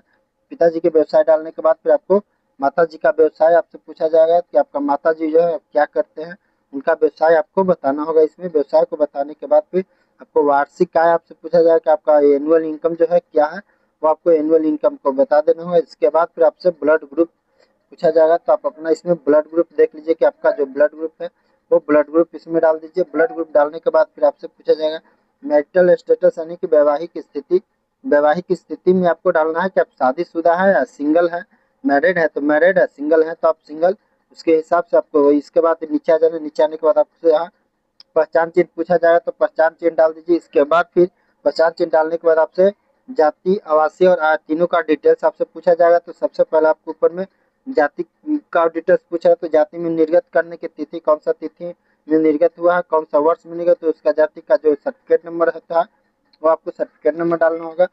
पिताजी के व्यवसाय डालने के बाद फिर आपको माता जी का व्यवसाय आपसे पूछा जाएगा कि आपका माता जी जो है क्या करते हैं, उनका व्यवसाय आपको बताना होगा। इसमें व्यवसाय को बताने के बाद फिर आपको वार्षिक आय आपसे पूछा जाएगा कि आपका एनुअल इनकम जो है क्या है, वो आपको एनुअल इनकम को बता देना होगा। इसके बाद फिर आपसे ब्लड ग्रुप पूछा जाएगा। तो आप अपना इसमें ब्लड ग्रुप देख लीजिए कि आपका जो ब्लड ग्रुप है वो ब्लड ग्रुप इसमें डाल दीजिए। ब्लड ग्रुप डालने के बाद फिर आपसे पूछा जाएगा मैरिटल स्टेटस, यानी कि वैवाहिक स्थिति। वैवाहिक स्थिति में आपको डालना है कि आप शादीशुदा है या सिंगल है। मैरिड है तो मैरिड है, सिंगल है तो आप सिंगल, उसके हिसाब से आपको। इसके बाद नीचे आ जाना। नीचे आने के बाद आपसे यहाँ पहचान चिन्ह पूछा जाएगा तो पहचान चिन्ह डाल दीजिए। इसके बाद फिर पहचान चिन्ह डालने के बाद आपसे जाति, आवासीय और आय तीनों का डिटेल्स आपसे पूछा जाएगा। तो सबसे पहले आपको ऊपर में जाति का डिटेल्स पूछा है। तो जाति में निर्गत करने की तिथि, कौन सा तिथि में निर्गत हुआ है, कौन सा वर्ष में निर्गत, तो उसका जाति का जो सर्टिफिकेट नंबर होता है वो आपको सर्टिफिकेट नंबर डालना होगा।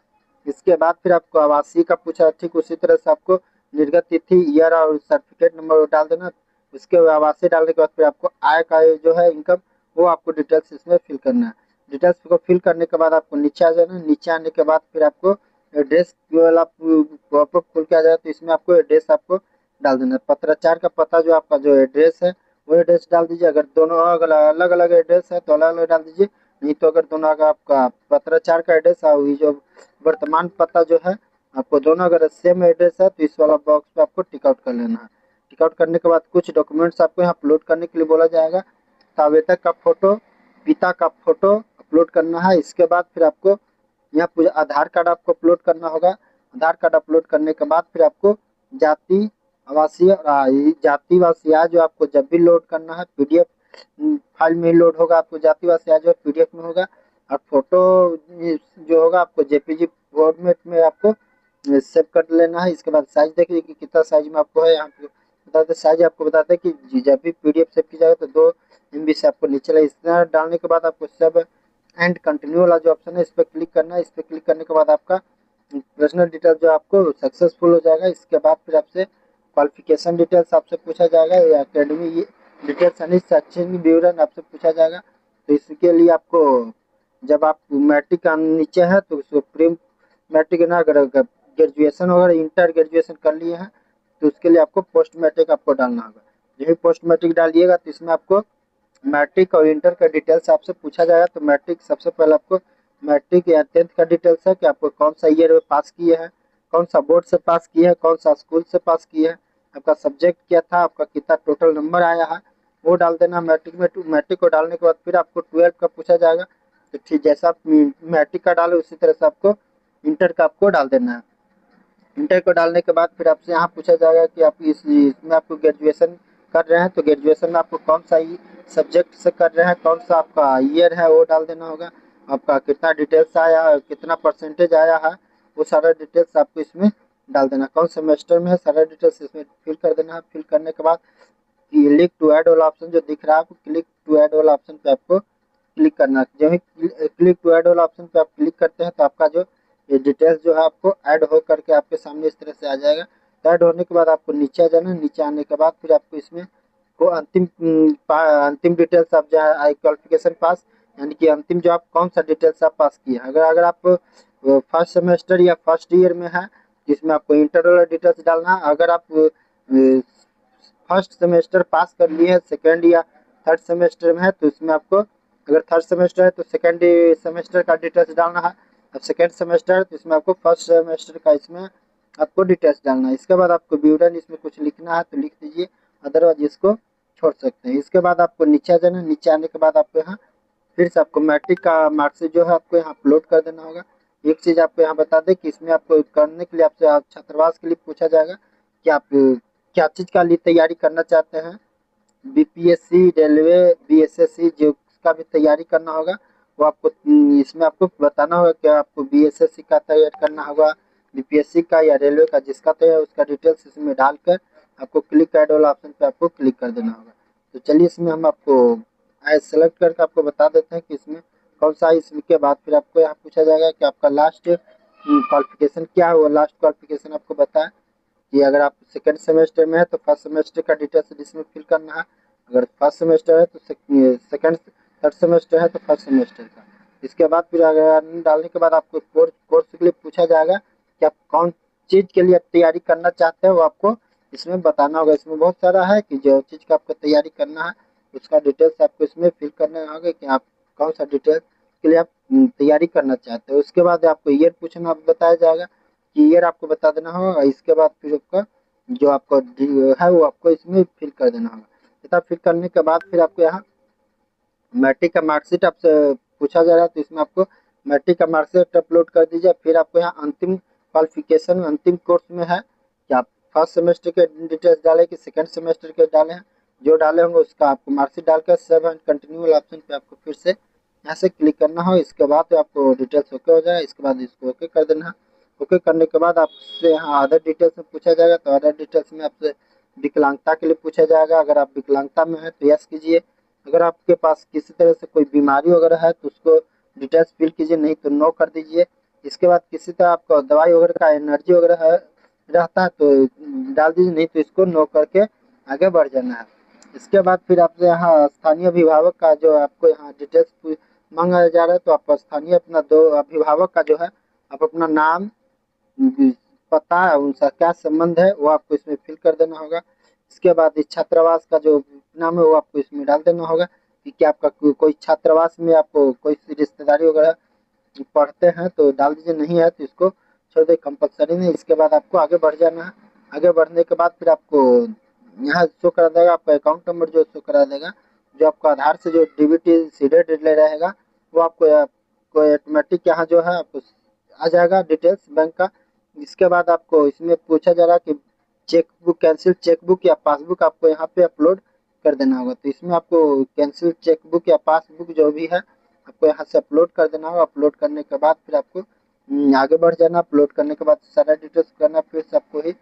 इसके बाद फिर आपको आवासीय का पूछा है, ठीक उसी तरह से आपको निर्गत तिथि, ईयर और सर्टिफिकेट नंबर डाल देना। उसके आवासीय डालने के बाद फिर आपको आय का जो है इनकम वो आपको डिटेल्स इसमें फिल करना है। डिटेल्स को फिल करने के बाद आपको नीचे आ जाना। नीचे आने के बाद फिर आपको एड्रेस वाला पॉपअप खुल के आ जाएगा। तो इसमें आपको एड्रेस आपको डाल देना है। पत्राचार का पता जो आपका जो एड्रेस है वो एड्रेस डाल दीजिए। अगर दोनों अलग अलग एड्रेस है तो अलग अलग डाल दीजिए, नहीं तो अगर दोनों का आपका पत्राचार का एड्रेस है और जो वर्तमान पता जो है आपको दोनों अगर सेम एड्रेस है तो इस वाला बॉक्स पे आपको टिक आउट कर लेना है। टिक आउट करने के बाद कुछ डॉक्यूमेंट्स आपको यहाँ अपलोड करने के लिए बोला जाएगा। तो आवेदक का फोटो, पिता का फोटो अपलोड करना है। इसके बाद फिर आपको यहाँ पूरा आधार कार्ड आपको अपलोड करना होगा। आधार कार्ड अपलोड करने के बाद फिर आपको जाति, आवासीय और जाति वासी आय जो आपको जब भी लोड करना है पीडीएफ फाइल में ही लोड होगा। आपको जाति वासी आय जो है पीडीएफ में होगा। और फोटो जो होगा आपको जेपीजी फॉर्मेट में आपको सेव कर लेना है। इसके बाद साइज देखिए कि कितना साइज में आपको है। यहाँ पे बताते साइज आपको बताते हैं कि जब भी पीडीएफ सेव की जाएगा तो 2 MB से आपको नीचे लगे। इतना डालने के बाद आपको सब एंड कंटिन्यू वाला जो ऑप्शन है इस पर क्लिक करना है। इस पर क्लिक करने के बाद आपका पर्सनल डिटेल जो आपको सक्सेसफुल हो जाएगा। इसके बाद फिर आपसे क्वालिफिकेशन डिटेल्स आपसे पूछा जाएगा। एकेडमी डिटेल्स यानी शैक्षणिक विवरण आपसे पूछा जाएगा। तो इसके लिए आपको जब आप मैट्रिक का नीचे है तो उसको प्री मैट्रिक ना, अगर ग्रेजुएशन वगैरह इंटर ग्रेजुएशन कर लिए हैं तो उसके लिए आपको पोस्ट मैट्रिक आपको डालना होगा। जब भी पोस्ट मैट्रिक डालिएगा तो इसमें आपको मैट्रिक और इंटर का डिटेल्स आपसे पूछा जाएगा। तो मैट्रिक सबसे पहले आपको मैट्रिक या 10th का डिटेल्स है कि आपको कौन सा ईयर में पास किए हैं, कौन सा बोर्ड से पास किए हैं, कौन सा स्कूल से पास किए हैं, आपका सब्जेक्ट क्या था, आपका कितना टोटल नंबर आया है, वो डाल देना मैट्रिक में। मैट्रिक को डालने के बाद फिर आपको 12th का पूछा जाएगा। तो ठीक जैसा आप मैट्रिक का डाले उसी तरह से आपको इंटर का आपको डाल देना है। इंटर को डालने के बाद फिर आपसे यहाँ पूछा जाएगा कि आप इसमें आपको ग्रेजुएशन कर रहे हैं तो ग्रेजुएशन में आपको कौन सा सब्जेक्ट से कर रहे हैं, कौन सा आपका ईयर है वो डाल देना होगा, आपका कितना डिटेल्स आया है, कितना परसेंटेज आया है, वो सारा डिटेल्स आपको इसमें डाल देना। कौन सेमेस्टर में है सारा डिटेल्स इसमें फिल कर देना है। फिल करने के बाद क्लिक टू ऐड वाला ऑप्शन जो दिख रहा है आपको, क्लिक टू ऐड वाला ऑप्शन पे आपको क्लिक करना है। जब क्लिक टू ऐड वाला ऑप्शन पे आप क्लिक करते हैं तो आपका जो ये डिटेल्स जो है आपको ऐड हो करके आपके सामने इस तरह से आ जाएगा। तो ऐड होने के बाद आपको नीचे आ जाना। नीचे आने के बाद फिर आपको इसमें को अंतिम डिटेल्स आप जो है आई क्वालिफिकेशन पास, यानी कि अंतिम जो आप कौन सा डिटेल्स आप पास किए हैं। अगर अगर आप फर्स्ट सेमेस्टर या फर्स्ट ईयर में है जिसमें आपको इंटर वाला डिटेल्स डालना है। अगर आप फर्स्ट सेमेस्टर पास कर लिए हैं सेकेंड या थर्ड सेमेस्टर में है तो इसमें आपको, अगर थर्ड सेमेस्टर है तो सेकेंड सेमेस्टर का डिटेल्स डालना है, अब सेकेंड सेमेस्टर है तो इसमें आपको फर्स्ट सेमेस्टर का इसमें आपको डिटेल्स डालना है। इसके बाद आपको विवरण इसमें कुछ लिखना है तो लिख दीजिए, अदरवाइज इसको छोड़ सकते हैं। इसके बाद आपको नीचे आ जाना। नीचे आने के बाद आपको यहाँ फिर से आपको मैट्रिक का मार्कशीट जो है आपको यहाँ अपलोड कर देना होगा। एक चीज़ आपको यहाँ बता दें कि इसमें आपको करने के लिए आपसे छात्रावास के लिए पूछा जाएगा कि आप क्या चीज़ का लिए तैयारी करना चाहते हैं। बीपीएससी, रेलवे, बीएसएससी जो का भी तैयारी करना होगा वो आपको इसमें आपको बताना होगा कि आपको बीएसएससी का तैयारी करना होगा, बीपीएससी का या रेलवे का, जिसका तैयार उसका डिटेल्स इसमें डालकर आपको क्लिक ऐड वाला ऑप्शन पे आपको क्लिक कर देना होगा। तो चलिए इसमें हम आपको सेलेक्ट करके आपको बता देते हैं कि इसमें कौन सा। इसके बाद फिर आपको यहाँ पूछा जाएगा कि आपका लास्ट क्वालिफिकेशन क्या है। वो लास्ट क्वालिफिकेशन आपको बताएं कि अगर आप सेकेंड सेमेस्टर में है तो फर्स्ट सेमेस्टर का डिटेल्स इसमें फिल करना है, अगर फर्स्ट सेमेस्टर है तो सेकेंड, थर्ड सेमेस्टर है तो फर्स्ट सेमेस्टर का। इसके बाद फिर अगर डालने के बाद आपको कोर्स के लिए पूछा जाएगा कि आप कौन चीज़ के लिए तैयारी करना चाहते हैं वो आपको इसमें बताना होगा। इसमें बहुत सारा है कि जो चीज़ का आपको तैयारी करना है उसका डिटेल्स आपको इसमें फिल करना होगा कि आप कौन सा डिटेल्स के लिए आप तैयारी करना चाहते हो। उसके बाद आपको ईयर पूछना बताया जाएगा कि ईयर आपको बता देना होगा। इसके बाद फिर आपका जो आपका है वो आपको इसमें फिल कर देना होगा। तथा फिल करने के बाद फिर आपको यहाँ मैट्रिक का मार्कशीट आपसे पूछा जा रहा है तो इसमें आपको मैट्रिक का मार्कशीट अपलोड कर दीजिए। फिर आपको यहाँ अंतिम क्वालिफिकेशन अंतिम कोर्स में है कि आप फर्स्ट सेमेस्टर के डिटेल्स डालें कि सेकेंड सेमेस्टर के डाले हैं, जो डाले होंगे उसका आपको मार्कशीट डालकर सेव एंड कंटिन्यू वाला ऑप्शन पे आपको फिर से यहाँ से क्लिक करना हो। इसके बाद तो आपको डिटेल्स ओके हो जाएगा। इसके बाद इसको ओके कर देना है। ओके करने के बाद आपसे यहाँ अदर डिटेल्स में पूछा जाएगा तो अदर डिटेल्स में आपसे विकलांगता के लिए पूछा जाएगा। अगर आप विकलांगता में है तो यस कीजिए, अगर आपके पास किसी तरह से कोई बीमारी वगैरह है तो उसको डिटेल्स फिल कीजिए, नहीं तो नो कर दीजिए। इसके बाद किसी तरह आपको दवाई वगैरह का एनर्जी वगैरह है रहता है तो डाल दीजिए, नहीं तो इसको नो करके आगे बढ़ जाना है। इसके बाद फिर आपसे यहाँ स्थानीय अभिभावक का जो आपको यहाँ डिटेल्स मांगा जा रहा है तो आप स्थानीय अपना दो अभिभावक का जो है आप अपना नाम, पता है उनका क्या संबंध है वो आपको इसमें फिल कर देना होगा। इसके बाद इस छात्रावास का जो नाम है वो आपको इसमें डाल देना होगा कि क्या आपका कोई छात्रावास में आपको कोई रिश्तेदारी वगैरह पढ़ते हैं तो डाल दीजिए, नहीं है तो इसको छोड़ दे, कंपलसरी नहीं। इसके बाद आपको आगे बढ़ जाना है। आगे बढ़ने के बाद फिर आपको यहाँ शो करा देगा आपका अकाउंट नंबर जो शो करा देगा, जो आपका आधार से जो डीबीटी सीधे ले रहेगा वो आपको ऑटोमेटिक यहाँ जो है आपको आ जाएगा डिटेल्स बैंक का। इसके बाद आपको इसमें पूछा जा रहा है कि चेकबुक, कैंसिल चेकबुक या पासबुक आपको यहाँ पे अपलोड कर देना होगा। तो इसमें आपको कैंसिल चेकबुक या पासबुक जो भी है आपको यहाँ से अपलोड कर देना होगा। अपलोड करने के बाद फिर आपको आगे बढ़ जाना। अपलोड करने के बाद सारा डिटेल्स करना, फिर से आपको ही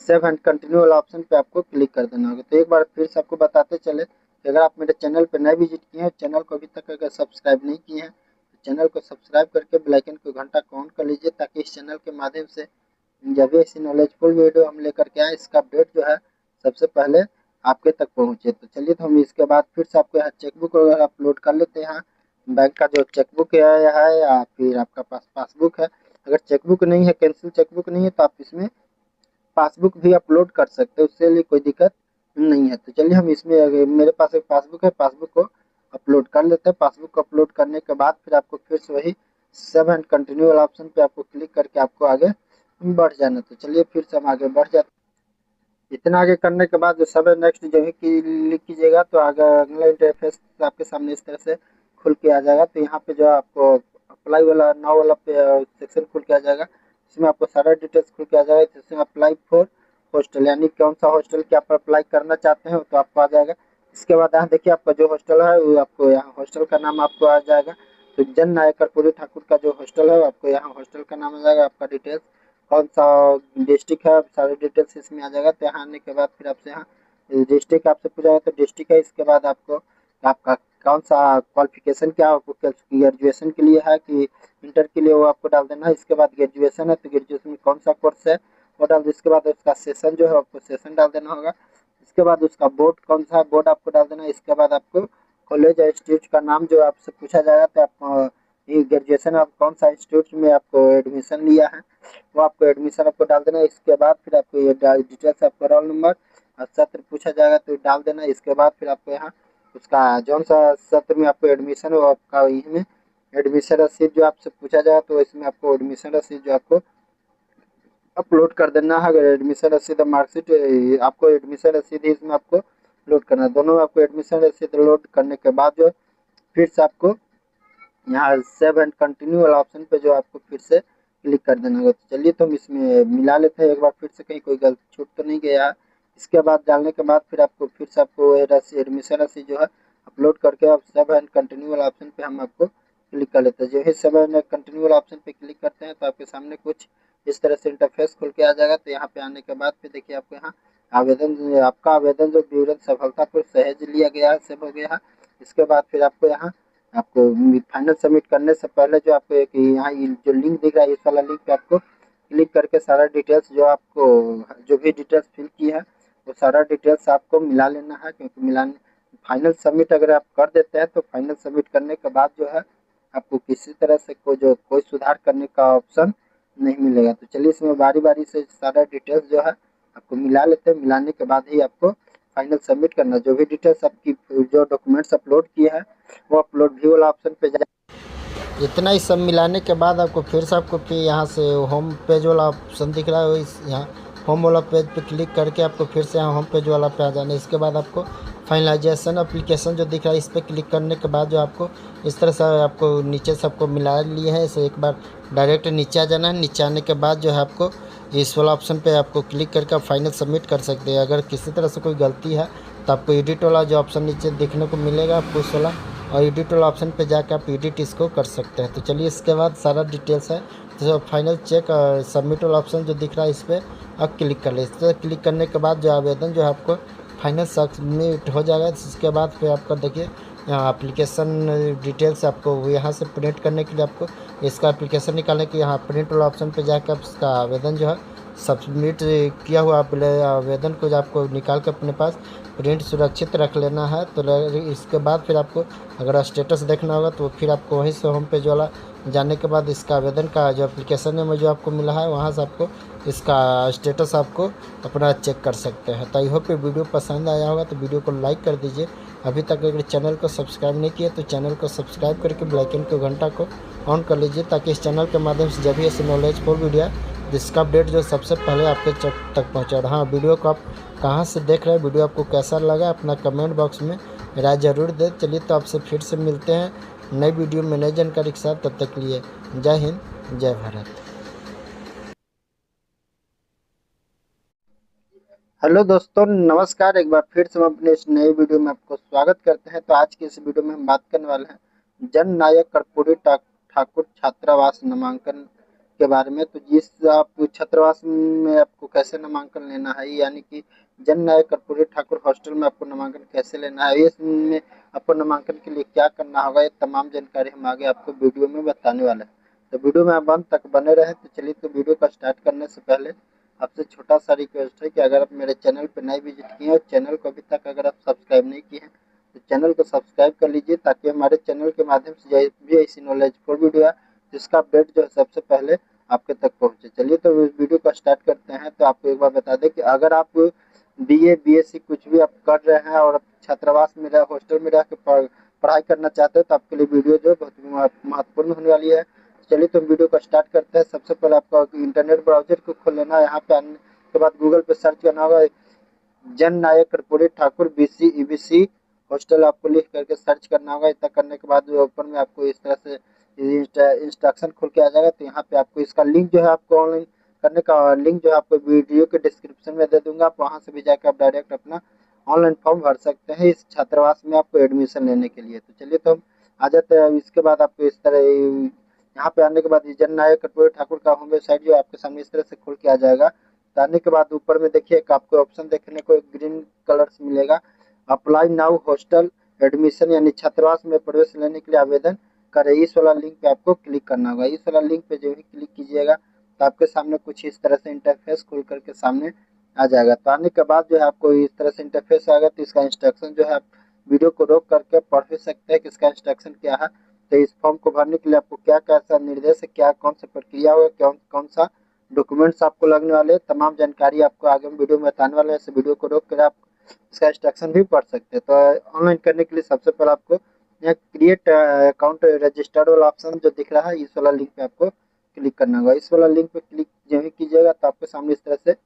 सेव एंड कंटिन्यू वाला ऑप्शन पे आपको क्लिक कर देना होगा। तो एक बार फिर से आपको बताते चले कि अगर आप मेरे चैनल पर नए विजिट किए हैं, चैनल को अभी तक अगर सब्सक्राइब नहीं किए हैं तो चैनल को सब्सक्राइब करके बेल आइकन को घंटा को ऑन कर लीजिए, ताकि इस चैनल के माध्यम से जब भी ऐसी नॉलेजफुल वीडियो हम लेकर के आए इसका अपडेट जो है सबसे पहले आपके तक पहुँचे। तो चलिए, तो हम इसके बाद फिर से आपको यहाँ चेकबुक वगैरह अपलोड कर लेते हैं। यहाँ बैंक का जो चेकबुक है या फिर आपका पास पासबुक है। अगर चेकबुक नहीं है, कैंसिल चेकबुक नहीं है, तो आप इसमें पासबुक भी अपलोड कर सकते हो, उसके लिए कोई दिक्कत नहीं है। तो चलिए, हम इसमें मेरे पास एक पासबुक है, पासबुक को अपलोड कर लेते हैं। पासबुक को अपलोड करने के बाद फिर आपको फिर से वही सेव एंड कंटिन्यू वाला ऑप्शन पे आपको क्लिक करके आपको आगे बढ़ जाना। तो चलिए, फिर से हम आगे बढ़ जाते हैं। इतना आगे करने के बाद जो सब नेक्स्ट जो है क्लिक कीजिएगा, तो आगे अगला इंटरफेस आपके सामने इस तरह से खुल के आ जाएगा। तो यहाँ पे जो आपको अप्लाई वाला नाउ वाला सेक्शन खुल के आ जाएगा। इसमें आपको सारा डिटेल्स खुल के आ जाएगा। इसमें अप्लाई फॉर हॉस्टल, यानी कौन सा हॉस्टल की आप अप्लाई करना चाहते हैं तो आपको आ जाएगा। इसके बाद यहाँ देखिए, आपका जो हॉस्टल है वो आपको यहाँ हॉस्टल का नाम आपको आ जाएगा। तो जन नायक कर्पूरी ठाकुर का जो हॉस्टल है आपको यहाँ हॉस्टल का नाम आ जाएगा। आपका डिटेल्स कौन सा डिस्ट्रिक्ट है, सारे डिटेल्स इसमें आ जाएगा। तो यहाँ आने के बाद फिर आपसे यहाँ डिस्ट्रिक्ट आपसे पूछा जाएगा, तो डिस्ट्रिक्ट है। इसके बाद आपको आपका कौन सा क्वालिफिकेशन क्या आपको ग्रेजुएशन के लिए है कि इंटर के लिए, वो आपको डाल देना है। इसके बाद ग्रेजुएशन है तो ग्रेजुएशन में कौन सा कोर्स है वो डाल दो। इसके बाद उसका सेशन जो है आपको सेशन डाल देना होगा। इसके बाद उसका बोर्ड कौन सा है, बोर्ड आपको डाल देना है। इसके बाद आपको कॉलेज या इंस्टीट्यूट का नाम जो आपसे पूछा जाएगा, तो आप ये ग्रेजुएशन आप कौन सा इंस्टीट्यूट में आपको एडमिशन लिया है वो आपको एडमिशन आपको डाल देना है। इसके बाद फिर आपको ये डिटेल्स आपको रोल नंबर और सत्र पूछा जाएगा तो डाल देना है। इसके बाद फिर आपको यहाँ उसका जौन सा सत्र में आपको एडमिशन हो आपका यही में एडमिशन रसीद जो आपसे पूछा जाएगा, तो इसमें आपको एडमिशन रसीद जो आपको अपलोड कर देना है। अगर एडमिशन रसीद और मार्कशीट, आपको एडमिशन रसीद ही इसमें आपको लोड करना है। दोनों में आपको एडमिशन रसीद लोड करने के बाद जो फिर से आपको यहाँ सेव एंड कंटिन्यू वाला ऑप्शन पे जो आपको फिर से क्लिक कर देना होगा। तो चलिए, तो हम इसमें मिला लेते हैं एक बार फिर से, कहीं कोई गलत छूट तो नहीं गया है। इसके बाद डालने के बाद फिर आपको फिर से आपको एडमिशन राशि जो है अपलोड करके आप सेव एंड कंटिन्यू वाला ऑप्शन पे हम आपको क्लिक कर लेते हैं। जो ही सेव एंड कंटिन्यू वाला ऑप्शन पे क्लिक करते हैं तो आपके सामने कुछ इस तरह से इंटरफेस खुल के आ जाएगा। तो यहाँ पे आने के बाद फिर देखिए, आपको यहाँ आपका आवेदन जो विवरण सफलतापूर्वक सहेज लिया गया है, सेव हो गया है। इसके बाद फिर आपको यहाँ आपको फाइनल सबमिट करने से पहले जो आपको एक यहाँ जो लिंक दिख रहा है, इस वाला लिंक पे आपको क्लिक करके सारा डिटेल्स जो आपको जो भी डिटेल्स फिल की है वो सारा डिटेल्स आपको मिला लेना है। क्योंकि मिलाने फाइनल सबमिट अगर आप कर देते हैं तो फाइनल सबमिट करने के बाद जो है आपको किसी तरह से कोई सुधार करने का ऑप्शन नहीं मिलेगा। तो चलिए, इसमें बारी बारी से सारा डिटेल्स जो है आपको मिला लेते हैं। मिलाने के बाद ही आपको फाइनल सबमिट करना। जो भी डिटेल्स आपकी जो डॉक्यूमेंट्स अपलोड किए हैं वो अपलोड व्यू वाला ऑप्शन पे जाए। इतना ही सब मिलाने के बाद आपको फिर से आपको फिर यहाँ से होम पेज वाला ऑप्शन दिख रहा है, इस यहाँ होम वाला पेज पे क्लिक करके आपको फिर से यहाँ होम पेज वाला पे आ जाना है। इसके बाद आपको फाइनलाइजेशन एप्लीकेशन जो दिख रहा है इस पर क्लिक करने के बाद जो आपको इस तरह से आपको नीचे से आपको मिला लिए है, इसे एक बार डायरेक्ट नीचे आ जाना है। नीचे आने के बाद जो है आपको इस वाला ऑप्शन पे आपको क्लिक करके आप फाइनल सबमिट कर सकते हैं। अगर किसी तरह से कोई गलती है तो आपको एडिट वाला जो ऑप्शन नीचे देखने को मिलेगा आपको उस वाला और एडिट वाला ऑप्शन पे जाकर आप एडिट इसको कर सकते हैं। तो चलिए, इसके बाद सारा डिटेल्स है तो फाइनल चेक और सबमिट वाला ऑप्शन जो दिख रहा है इस पर आप क्लिक कर ले। इस पर क्लिक करने के बाद जो आवेदन जो है आपको फाइनल सबमिट हो जाएगा। इसके बाद फिर आपका देखिए यहाँ एप्लीकेशन डिटेल्स आपको यहाँ से प्रिंट करने के लिए आपको इसका एप्लीकेशन निकालने के यहाँ प्रिंट वाला ऑप्शन पे जाकर आप इसका आवेदन जो है सबमिट किया हुआ आवेदन को आपको निकाल कर अपने पास प्रिंट सुरक्षित रख लेना है। तो इसके बाद फिर आपको अगर स्टेटस देखना होगा तो फिर आपको वहीं से होम पेज वाला जाने के बाद इसका आवेदन का जो एप्लीकेशन में जो आपको मिला है वहाँ से आपको इसका स्टेटस आपको अपना चेक कर सकते हैं। तो आई होप ये वीडियो पसंद आया होगा तो वीडियो को लाइक कर दीजिए। अभी तक अगर चैनल को सब्सक्राइब नहीं किया तो चैनल को सब्सक्राइब करके बेल आइकन के घंटा को ऑन कर लीजिए, ताकि इस चैनल के माध्यम से जब भी ऐसे नॉलेजफुल वीडियो जिसका अपडेट जो सबसे पहले आपके तक पहुँचा। हाँ, वीडियो को आप कहाँ से देख रहे हैं, वीडियो आपको कैसा लगा अपना कमेंट बॉक्स में राय ज़रूर दें। चलिए, तो आपसे फिर से मिलते हैं नई वीडियो में नई जानकारी के साथ। तब तक के लिए जय हिंद, जय भारत। हेलो दोस्तों, नमस्कार। एक बार फिर से हम अपने इस नए वीडियो में आपको स्वागत करते हैं। तो आज की इस वीडियो में हम बात करने वाले हैं जन नायक कर्पूरी ठाकुर छात्रावास नामांकन के बारे में। तो जिस आप छात्रावास में आपको कैसे नामांकन लेना है, यानी कि जन नायक कर्पूरी ठाकुर हॉस्टल में आपको नामांकन कैसे लेना है, इसमें आपको नामांकन के लिए क्या करना होगा, ये तमाम जानकारी हम आगे आपको वीडियो में बताने वाले हैं। तो वीडियो में आप अंत तक बने रहे। तो चलिए, तो वीडियो का स्टार्ट करने से पहले आपसे छोटा सा रिक्वेस्ट है कि अगर आप मेरे चैनल पर नए विजिट किए हैं और चैनल को अभी तक अगर आप सब्सक्राइब नहीं किए हैं तो चैनल को सब्सक्राइब कर लीजिए, ताकि हमारे चैनल के माध्यम से जो भी ऐसी नॉलेजफुल वीडियो है जिसका अपडेट जो है सबसे पहले आपके तक पहुंचे। चलिए तो इस वीडियो को स्टार्ट करते हैं। तो आपको एक बार बता दें कि अगर आप बीए बीएससी कुछ भी आप कर रहे हैं और छात्रावास में रह हॉस्टल में रह के पढ़ाई करना चाहते हो तो आपके लिए वीडियो जो बहुत महत्वपूर्ण होने वाली है। चलिए तो वीडियो को स्टार्ट करते हैं। सबसे पहले आपको इंटरनेट ब्राउजर को खोल लेना है। यहाँ पे आने के बाद गूगल पे सर्च करना होगा Jan Nayak Karpoori Thakur BC EBC hostel, आपको लिख करके सर्च करना होगा। इतना करने के बाद जो ऊपर में आपको इस तरह से इंस्ट्रक्शन खुल के आ जाएगा। तो यहाँ पे आपको इसका लिंक जो है आपको ऑनलाइन करने का लिंक जो है आपको वीडियो के डिस्क्रिप्शन में दे दूंगा। आप वहाँ से भी जाकर आप डायरेक्ट अपना ऑनलाइन फॉर्म भर सकते हैं इस छात्रावास में आपको एडमिशन लेने के लिए। तो चलिए तो हम आ जाते हैं। इसके बाद आपको इस तरह यहाँ पे आने के बाद जन नायक कर्पूरी ठाकुर का होम वेबसाइट जो आपके सामने इस तरह से खुल के आ जाएगा। आने के बाद ऊपर में देखिए आपको ऑप्शन देखने को ग्रीन कलर से मिलेगा, अप्लाई नाउ हॉस्टल एडमिशन, यानी छात्रावास में प्रवेश लेने के लिए आवेदन करें। इस वाला लिंक पे आपको क्लिक करना होगा। इस वाला लिंक पे जो ही क्लिक कीजिएगा तो आपके सामने कुछ इस तरह से इंटरफेस खुल करके सामने आ जाएगा। तो आने के बाद जो है आपको इस तरह से इंटरफेस आएगा। तो इसका इंस्ट्रक्शन जो है आप वीडियो को रोक करके पढ़ भी सकते हैं कि इसका इंस्ट्रक्शन क्या है। तो इस फॉर्म को भरने के लिए आपको क्या कैसा निर्देश है, क्या कौन सा प्रक्रिया होगा, कौन कौन सा डॉक्यूमेंट्स आपको लगने वाले, तमाम जानकारी आपको आगे वीडियो में बताने वाले हैं। इस वीडियो को रोक कर आप इसका इंस्ट्रक्शन भी पढ़ सकते हैं। तो ऑनलाइन करने के लिए सबसे पहले आपको यहाँ क्रिएट अकाउंट रजिस्टर्ड वाला ऑप्शन जो दिख रहा है इस वाला लिंक पे आपको क्लिक करना होगा। इस वाला लिंक पे क्लिक जब भी कीजिएगा तो आपके सामने इस तरह से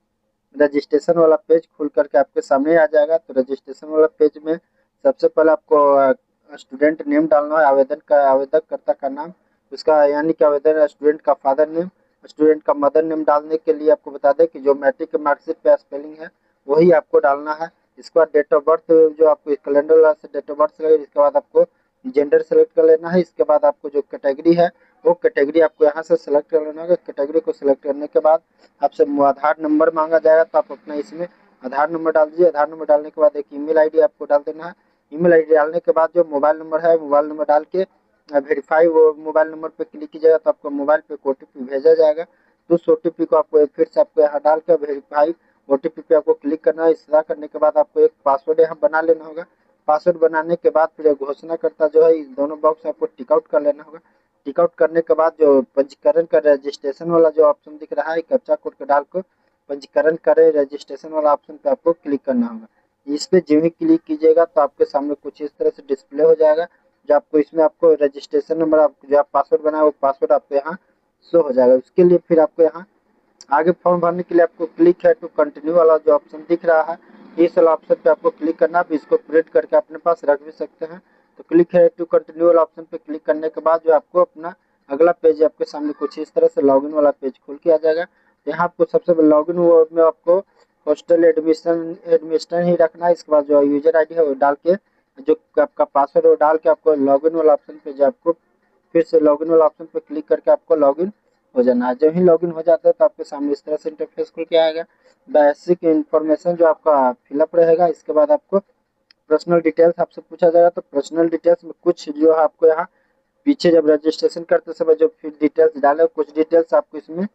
रजिस्ट्रेशन वाला पेज खुल करके आपके सामने आ जाएगा। तो रजिस्ट्रेशन वाला पेज में सबसे पहले आपको स्टूडेंट नेम डालना है, आवेदकर्ता का नाम, उसका यानी कि आवेदन स्टूडेंट का फादर नेम, स्टूडेंट का मदर नेम डालने के लिए आपको बता दें कि जो मैट्रिक के मार्कशीट पे स्पेलिंग है वही आपको डालना है। इसके बाद डेट ऑफ बर्थ जो आपको कैलेंडर वाला से डेट ऑफ बर्थ लगेगा। इसके बाद आपको जेंडर सेलेक्ट कर लेना है। इसके बाद आपको जो कैटेगरी है वो कैटेगरी आपको यहाँ से सेलेक्ट कर लेना होगा। कैटेगरी को सिलेक्ट करने के बाद आपसे आधार नंबर मांगा जाएगा। तो आप अपना इसमें आधार नंबर डाल दीजिए। आधार नंबर डालने के बाद एक ईमेल आईडी आपको डाल देना है। ईमेल आईडी डालने के बाद जो मोबाइल नंबर है मोबाइल नंबर डाल के वेरीफाई वो मोबाइल नंबर पे क्लिक कीजिएगा तो आपको मोबाइल पे ओटीपी भेजा जाएगा। तो उस ओटीपी को आपको फिर से आपको यहाँ डाल कर वेरीफाई ओटीपी पे आपको क्लिक करना है। इस तरह करने के बाद आपको एक पासवर्ड यहाँ बना लेना होगा। पासवर्ड बनाने के बाद फिर घोषणा करता जो है इस दोनों बॉक्स आपको टिक आउट कर लेना होगा। टिक आउट करने के बाद जो पंजीकरण का रजिस्ट्रेशन वाला जो ऑप्शन दिख रहा है कैप्चा कोड को डाल कर पंजीकरण करें रजिस्ट्रेशन वाला ऑप्शन पे आपको क्लिक करना होगा। इस पे जब भी क्लिक कीजिएगा तो आपके सामने कुछ इस तरह से डिस्प्ले हो जाएगा। जो आपको इसमें आपको रजिस्ट्रेशन नंबर आप जो आप पासवर्ड बनाए वो पासवर्ड आपको यहाँ शो हो जाएगा। उसके लिए फिर आपको यहाँ आगे फॉर्म भरने के लिए आपको क्लिक है टू कंटिन्यू वाला जो ऑप्शन दिख रहा है इस वाला ऑप्शन पे आपको क्लिक करना है। इसको प्रिंट करके अपने पास रख भी सकते हैं। तो क्लिक है टू कंटिन्यू वाला ऑप्शन पे क्लिक करने के बाद जो आपको अपना अगला पेज आपके सामने कुछ इस तरह से लॉगिन वाला पेज खुल के आ जाएगा। यहाँ आपको सबसे पहले लॉगिन में आपको हॉस्टल एडमिशन ही रखना है। इसके बाद जो यूजर आईडी है वो डाल के जो आपका पासवर्ड वो डाल के आपको लॉगिन वाला ऑप्शन पे जो आपको फिर से लॉगिन वाला ऑप्शन पे क्लिक करके आपको लॉगिन हो जाना है। जब ही लॉगिन हो जाता है तो आपके सामने इस तरह से इंटरफेस खुल के आएगा। बेसिक इन्फॉर्मेशन जो आपका फिलअप रहेगा। इसके बाद आपको पर्सनल डिटेल्स आपसे पूछा जाएगा। तो पर्सनल डिटेल्स में कुछ जो है आपको यहाँ पीछे जब रजिस्ट्रेशन करते समय जो फिर डिटेल्स डाले कुछ डिटेल्स आपको इसमें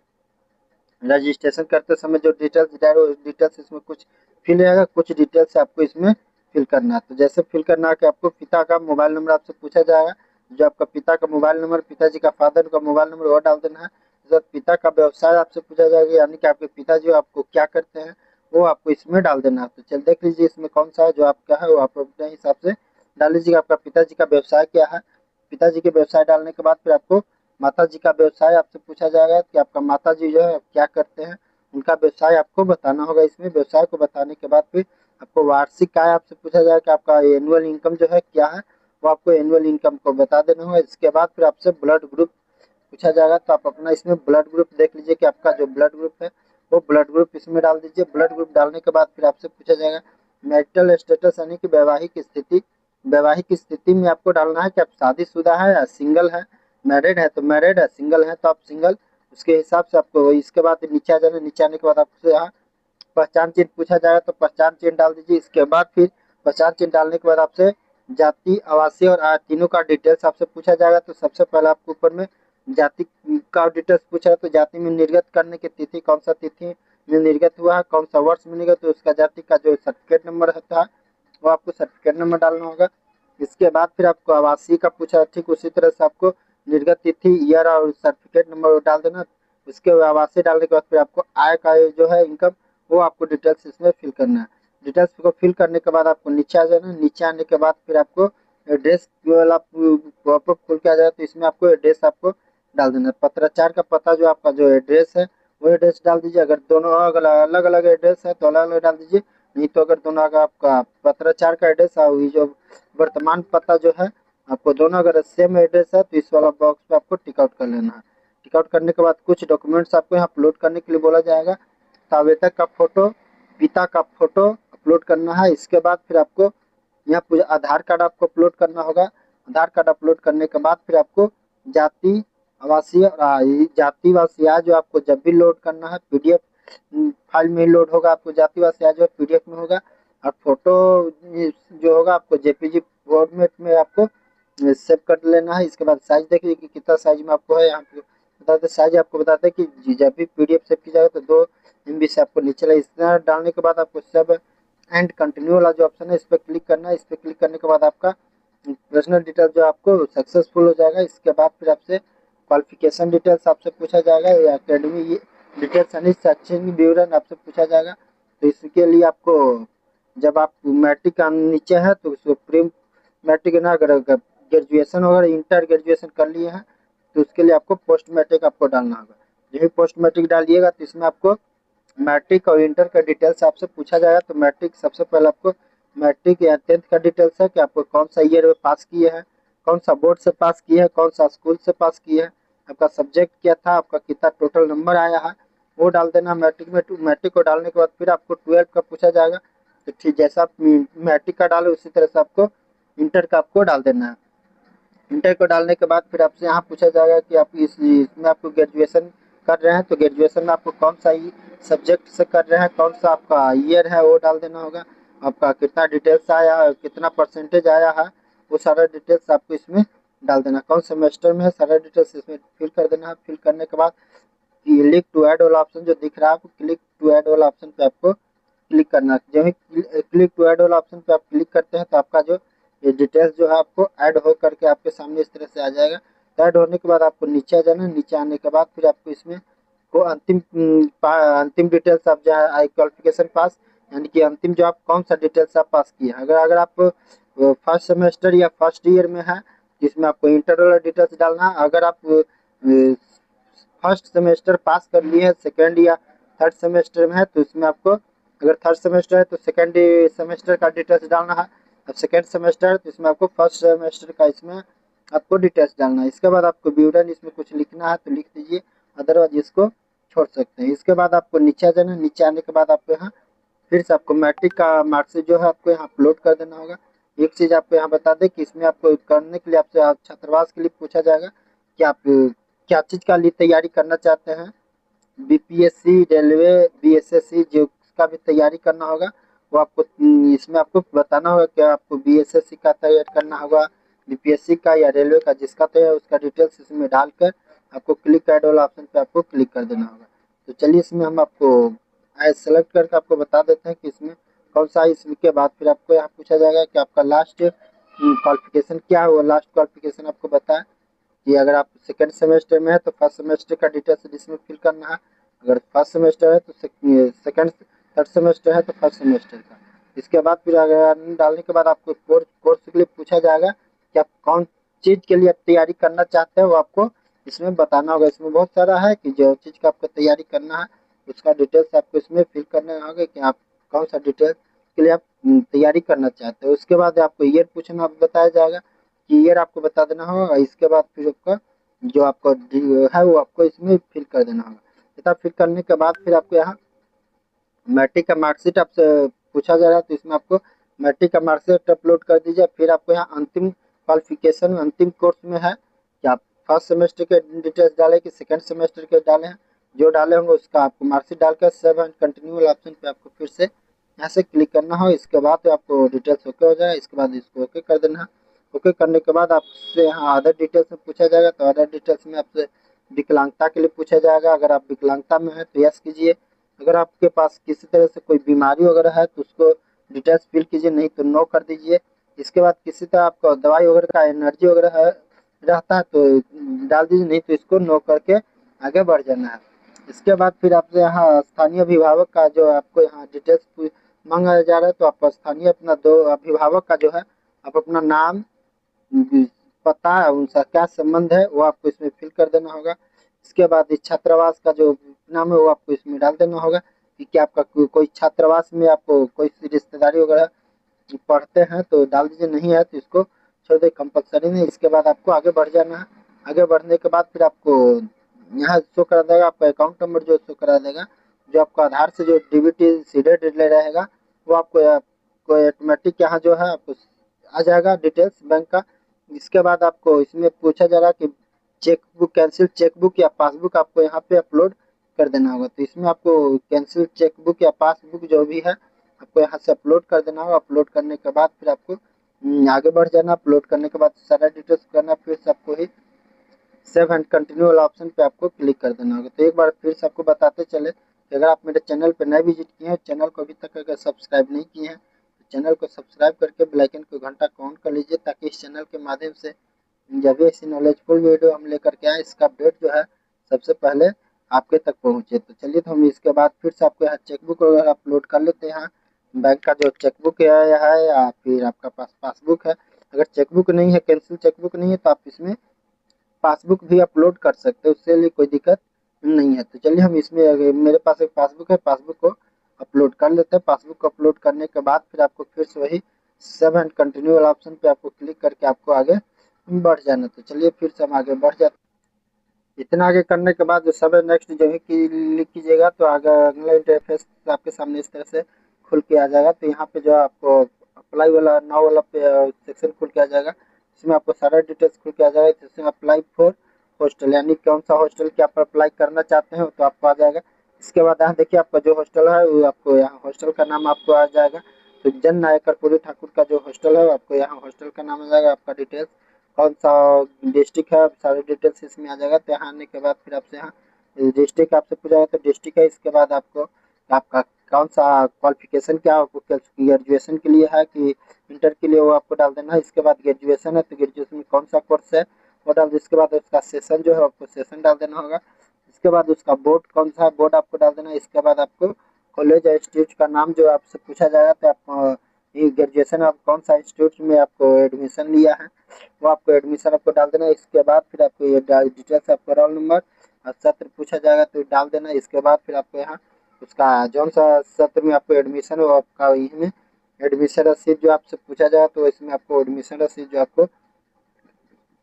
रजिस्ट्रेशन करते समय जो डिटेल्स डाले उस डिटेल्स इसमें कुछ फिल रहेगा, कुछ डिटेल्स आपको इसमें फिल करना है। तो जैसे फिल करना है कि आपको पिता का मोबाइल नंबर आपसे पूछा जाएगा। जो आपका पिता का मोबाइल नंबर पिताजी का फादर का मोबाइल नंबर वो डाल देना है। पिता का व्यवसाय आपसे पूछा जाएगा, यानी कि आपके पिताजी आपको क्या करते हैं वो आपको इसमें डाल देना है। तो चल देख लीजिए इसमें कौन सा है जो आपका है वो आप अपने हिसाब से डाल लीजिएगा। आपका पिताजी का व्यवसाय क्या है, पिताजी के व्यवसाय डालने के बाद फिर आपको माता जी का व्यवसाय आपसे पूछा जाएगा कि आपका माता जी जो है क्या करते हैं, उनका व्यवसाय आपको बताना होगा। इसमें व्यवसाय को बताने के बाद फिर आपको वार्षिक आय आपसे पूछा जाएगा कि आपका एनुअल इनकम जो है क्या है, वो आपको एनुअल इनकम को बता देना होगा। इसके बाद फिर आपसे ब्लड ग्रुप पूछा जाएगा। तो आप अपना इसमें ब्लड ग्रुप देख लीजिए कि आपका जो ब्लड ग्रुप है वो ब्लड ग्रुप इसमें डाल दीजिए। ब्लड ग्रुप डालने के बाद फिर आपसे पूछा जाएगा मैरिटल स्टेटस, यानी कि वैवाहिक स्थिति। वैवाहिक स्थिति में आपको डालना है कि आप शादीशुदा है या सिंगल है। मैरिड है तो मैरिड है, सिंगल है तो आप सिंगल, उसके हिसाब से आपको इसके बाद नीचे आ जाना। नीचे आने के बाद आपसे यहाँ पहचान चिन्ह पूछा जाएगा तो पहचान चिन्ह डाल दीजिए। इसके बाद फिर पहचान चिन्ह डालने के बाद आपसे जाति आवासीय और आय तीनों का डिटेल्स आपसे पूछा जाएगा। तो सबसे पहले आपको ऊपर में जाति का डिटेल्स पूछा है। तो जाति में निर्गत करने की तिथि कौन सा तिथि में निर्गत हुआ है, कौन सा वर्ष में निर्गत हुआ, उसका जाति का जो सर्टिफिकेट नंबर होता है वो आपको सर्टिफिकेट नंबर डालना होगा। इसके बाद फिर आपको आवासीय का पूछा, ठीक उसी तरह से आपको निर्गत तिथि, ईयर और सर्टिफिकेट नंबर डाल देना। उसके आवासीय डालने के बाद फिर आपको आय का जो है इनकम वो आपको डिटेल्स इसमें फिल करना है। डिटेल्स को फिल करने के बाद आपको नीचे आ जाना। नीचे आने के बाद फिर आपको एड्रेस वाला पॉपअप खुल के आ जाएगा, तो इसमें आपको एड्रेस आपको डाल देना है। पत्राचार का पता जो आपका जो एड्रेस है वो एड्रेस डाल दीजिए। अगर दोनों अलग अलग एड्रेस है तो अलग अलग डाल दीजिए, नहीं तो अगर दोनों का आपका पत्राचार का एड्रेस और ये जो वर्तमान पता जो है आपको दोनों अगर सेम एड्रेस है तो इस वाला बॉक्स पे आपको टिक आउट कर लेना है। टिक आउट करने के बाद कुछ डॉक्यूमेंट्स आपको यहाँ अपलोड करने के लिए बोला जाएगा। तो आवेदक का फोटो, पिता का फोटो अपलोड करना है। इसके बाद फिर आपको यहाँ पूरा आधार कार्ड आपको अपलोड करना होगा। आधार कार्ड अपलोड करने के बाद फिर आपको जाति आवासीय जाति वासी आय जो आपको जब भी लोड करना है पीडीएफ फाइल में ही लोड होगा, आपको जाति वासी आय जो पीडीएफ में होगा। और फोटो जो होगा आपको जेपीजी फॉर्मेट में आपको सेव कर लेना है। इसके बाद साइज देखिए कि कितना साइज में आपको है, यहाँ पे बताते साइज आपको बताते हैं कि जब भी पीडीएफ सेव की जाएगा तो 2 MB से आपको नीचे लगे। इतना डालने के बाद आपको सब एंड कंटिन्यू वाला जो ऑप्शन है इस पर क्लिक करना है। इस पर क्लिक करने के बाद आपका पर्सनल डिटेल जो आपको सक्सेसफुल हो जाएगा। इसके बाद फिर आपसे क्वालिफिकेशन डिटेल्स आपसे पूछा जाएगा या अकेडमी डिटेल्स यानी शैक्षणिक विवरण आपसे पूछा जाएगा। तो इसके लिए आपको जब आप मैट्रिक का नीचे है तो उसको प्री मैट्रिक ना, अगर ग्रेजुएशन वगैरह इंटर ग्रेजुएशन कर लिए हैं तो उसके लिए आपको पोस्ट मैट्रिक आपको डालना होगा। यही पोस्ट मैट्रिक डालिएगा तो इसमें आपको मैट्रिक और इंटर का डिटेल्स आपसे पूछा जाएगा। तो मैट्रिक सबसे पहले आपको मैट्रिक या 10th का डिटेल्स है कि आपको कौन सा ईयर में पास किए हैं, कौन सा बोर्ड से पास किए हैं, कौन सा स्कूल से पास किए हैं, आपका सब्जेक्ट क्या था, आपका कितना टोटल नंबर आया है वो डाल देना मैट्रिक में। मैट्रिक को डालने के बाद फिर आपको 12 का पूछा जाएगा। तो ठीक जैसा आप मैट्रिक का डाले उसी तरह से आपको इंटर का आपको डाल देना है। इंटर को डालने के बाद फिर आपसे यहाँ पूछा जाएगा कि आप इसमें आपको ग्रेजुएशन कर रहे हैं तो ग्रेजुएशन में आपको कौन सा सब्जेक्ट से कर रहे हैं, कौन सा आपका ईयर है वो डाल देना होगा। आपका कितना डिटेल्स आया है, कितना परसेंटेज आया है वो सारा डिटेल्स आपको इसमें डाल देना। कौन सेमेस्टर में है सारा डिटेल्स इसमें फिल कर देना है। फिल करने के बाद क्लिक टू ऐड वाला ऑप्शन जो दिख रहा है आपको, क्लिक टू ऐड वाला ऑप्शन पे आपको क्लिक करना है। जब क्लिक टू ऐड वाला ऑप्शन पे आप क्लिक करते हैं तो आपका जो ये डिटेल्स जो है आपको ऐड हो करके आपके सामने इस तरह से आ जाएगा। तो ऐड होने के बाद आपको नीचे आ जाना। नीचे आने के बाद फिर आपको इसमें को अंतिम डिटेल्स आप जो है क्वालिफिकेशन पास यानी कि अंतिम जो आप कौन सा डिटेल्स आप पास किए। अगर अगर आप फर्स्ट सेमेस्टर या फर्स्ट ईयर में है तो इसमें आपको इंटर वाला डिटेल्स डालना है। अगर आप फर्स्ट सेमेस्टर पास कर लिए हैं सेकेंड या थर्ड सेमेस्टर में है तो इसमें आपको अगर थर्ड सेमेस्टर है तो सेकेंड सेमेस्टर का डिटेल्स डालना है। अब सेकेंड सेमेस्टर है तो इसमें आपको फर्स्ट सेमेस्टर का इसमें आपको डिटेल्स डालना है। इसके बाद आपको विवरण इसमें कुछ लिखना है तो लिख दीजिए, अदरवाइज इसको छोड़ सकते हैं। इसके बाद आपको नीचे आ जाना। नीचे आने के बाद आपको यहाँ फिर से आपको मैट्रिक का मार्कशीट जो है आपको यहाँ अपलोड कर देना होगा। एक चीज़ आपको यहाँ बता दें कि इसमें आपको करने के लिए आपसे छात्रावास के लिए पूछा जाएगा कि आप क्या चीज़ का लिए तैयारी करना चाहते हैं। बीपीएससी, रेलवे, बीएसएससी जो का भी तैयारी करना होगा वो आपको इसमें आपको बताना होगा कि आपको बीएसएससी का तैयारी करना होगा, बीपीएससी का या रेलवे का, जिसका तैयार उसका डिटेल्स इसमें डालकर आपको क्लिक ऐड वाला ऑप्शन पे आपको क्लिक कर देना होगा। तो चलिए इसमें हम आपको सेलेक्ट करके आपको बता देते हैं कि इसमें कौन सा। इसके बाद फिर आपको यहाँ पूछा जाएगा कि आपका लास्ट क्वालिफिकेशन क्या है। वो लास्ट क्वालिफिकेशन आपको बताएं कि अगर आप सेकेंड सेमेस्टर में है तो फर्स्ट सेमेस्टर का डिटेल्स इसमें फिल करना है। अगर फर्स्ट सेमेस्टर है तो सेकेंड, थर्ड सेमेस्टर है तो फर्स्ट सेमेस्टर का। इसके बाद फिर अगर डालने के बाद आपको कोर्स के लिए पूछा जाएगा कि आप कौन चीज़ के लिए आप तैयारी करना चाहते हैं वो आपको इसमें बताना होगा। इसमें बहुत सारा है कि जो चीज़ का आपको तैयारी करना है उसका डिटेल्स आपको इसमें फिल करना होगा कि आप कौन सा डिटेल्स के लिए आप तैयारी करना चाहते हो। उसके बाद आपको ईयर पूछना बताया जाएगा कि ईयर आपको बता देना होगा। इसके बाद फिर आपका जो आपका है वो आपको इसमें फिल कर देना होगा। इतना फिल करने के बाद फिर आपको यहाँ मैट्रिक का मार्कशीट आपसे पूछा जा रहा है तो इसमें आपको मैट्रिक का मार्कशीट अपलोड कर दीजिए। फिर आपको यहाँ अंतिम क्वालिफिकेशन अंतिम कोर्स में है कि आप फर्स्ट सेमेस्टर के डिटेल्स डालें कि सेकेंड सेमेस्टर के डाले हैं। जो डाले होंगे उसका आपको मार्कशीट डालकर सेव एंड कंटिन्यू वाला ऑप्शन पे आपको फिर से यहाँ से क्लिक करना हो। इसके बाद आपको डिटेल्स ओके हो जाएगा। इसके बाद इसको ओके कर देना है। ओके करने के बाद आपसे यहाँ अदर डिटेल्स में पूछा जाएगा तो अदर डिटेल्स में आपसे विकलांगता के लिए पूछा जाएगा। अगर आप विकलांगता में है तो यस कीजिए, अगर आपके पास किसी तरह से कोई बीमारी वगैरह है तो उसको डिटेल्स फिल कीजिए, नहीं तो नो कर दीजिए। इसके बाद किसी तरह आपको दवाई वगैरह का एनर्जी वगैरह है रहता है तो डाल दीजिए, नहीं तो इसको नो करके आगे बढ़ जाना है। इसके बाद फिर आपसे यहाँ स्थानीय अभिभावक का जो आपको यहाँ डिटेल्स मांगा जा रहा है, तो आप स्थानीय अपना दो अभिभावक का जो है आप अपना नाम, पता है उनका क्या संबंध है वो आपको इसमें फिल कर देना होगा। इसके बाद इस छात्रावास का जो नाम है वो आपको इसमें डाल देना होगा कि क्या आपका कोई छात्रावास में आपको कोई सी रिश्तेदारी वगैरह पढ़ते हैं तो डाल दीजिए, नहीं है तो इसको छोड़ दे, कंपलसरी नहीं। इसके बाद आपको आगे बढ़ जाना है। आगे बढ़ने के बाद फिर आपको यहाँ शो करा देगा आपका अकाउंट नंबर, जो शो करा देगा जो आपको आधार से जो डीबीटी सीधे ले रहेगा वो आपको ऑटोमेटिक यहाँ जो है आपको आ जाएगा डिटेल्स बैंक का। इसके बाद आपको इसमें पूछा जा रहा है कि चेकबुक, कैंसिल चेकबुक या पासबुक आपको यहाँ पे अपलोड कर देना होगा। तो इसमें आपको कैंसिल चेकबुक या पासबुक जो भी है आपको यहाँ से अपलोड कर देना होगा। अपलोड करने के बाद फिर आपको आगे बढ़ जाना। अपलोड करने के बाद सारा डिटेल्स करना, फिर से आपको ही सेव एंड कंटिन्यू वाला ऑप्शन पे आपको क्लिक कर देना होगा। तो एक बार फिर से आपको बताते चले कि अगर आप मेरे चैनल पर नए विजिट किए हैं, चैनल को अभी तक अगर सब्सक्राइब नहीं किए हैं तो चैनल को सब्सक्राइब करके बेल आइकन को घंटा को ऑन कर लीजिए, ताकि इस चैनल के माध्यम से जब भी ऐसी नॉलेजफुल वीडियो हम लेकर के आए इसका अपडेट जो है सबसे पहले आपके तक पहुंचे। तो चलिए, तो हम इसके बाद फिर से आपको यहाँ चेकबुक वगैरह अपलोड कर लेते हैं। यहाँ बैंक का जो चेकबुक है या फिर आपका पास पासबुक है। अगर चेकबुक नहीं है, कैंसिल चेकबुक नहीं है, तो आप इसमें पासबुक भी अपलोड कर सकते हैं, उससे लिए कोई दिक्कत नहीं है। तो चलिए हम इसमें, अगर मेरे पास एक पासबुक है, पासबुक को अपलोड कर लेते हैं। पासबुक को अपलोड करने के बाद फिर आपको फिर से वही सेव एंड कंटिन्यू वाला ऑप्शन पे आपको क्लिक करके आपको आगे बढ़ जाना। तो चलिए फिर से हम आगे बढ़ जाते हैं। इतना आगे करने के बाद जो सब नेक्स्ट जो है कि क्लिक कीजिएगा तो आगे अगला इंटरफेस आपके सामने इस तरह से खुल के आ जाएगा। तो यहाँ पे जो आपको अप्लाई वाला नाउ वाला सेक्शन खुल के आ जाएगा। इसमें आपको सारा डिटेल्स खुल के आ जाएगा। जिसमें अप्लाई फॉर हॉस्टल, यानी कौन सा हॉस्टल के आप अप्लाई करना चाहते हैं तो आपको आ जाएगा। इसके बाद यहाँ देखिए आपका जो हॉस्टल है वो आपको यहाँ हॉस्टल का नाम आपको आ जाएगा। तो जन नायक कर्पूरी ठाकुर का जो हॉस्टल है आपको यहाँ हॉस्टल का नाम आ जाएगा। आपका डिटेल्स कौन सा डिस्ट्रिक्ट है सारी डिटेल्स इसमें आ जाएगा। तो यहाँ आने के बाद फिर आपसे यहाँ डिस्ट्रिक्ट आपसे पूछा जाएगा तो डिस्ट्रिक्ट है। इसके बाद आपको आपका कौन सा क्वालिफिकेशन क्या आपको ग्रेजुएशन के लिए है कि इंटर के लिए वो आपको डाल देना है। इसके बाद ग्रेजुएशन है तो ग्रेजुएशन में कौन सा कोर्स है वो डाल दो। इसके बाद उसका सेशन जो है आपको सेशन डाल देना होगा। इसके बाद उसका बोर्ड कौन सा है बोर्ड आपको डाल देना है। इसके बाद आपको कॉलेज या इंस्टीट्यूट का नाम जो आपसे पूछा जाएगा तो आप ये ग्रेजुएशन आप कौन सा इंस्टीट्यूट में आपको एडमिशन लिया है वो आपको एडमिशन आपको डाल देना है। इसके बाद फिर आपको ये डिटेल्स आपको रोल नंबर और सत्र पूछा जाएगा तो डाल देना है। इसके बाद फिर आपको यहाँ उसका जौन सा सत्र में आपको एडमिशन हो आपका यही में एडमिशन रसीद जो आपसे पूछा जाए तो इसमें आपको एडमिशन रसीद जो आपको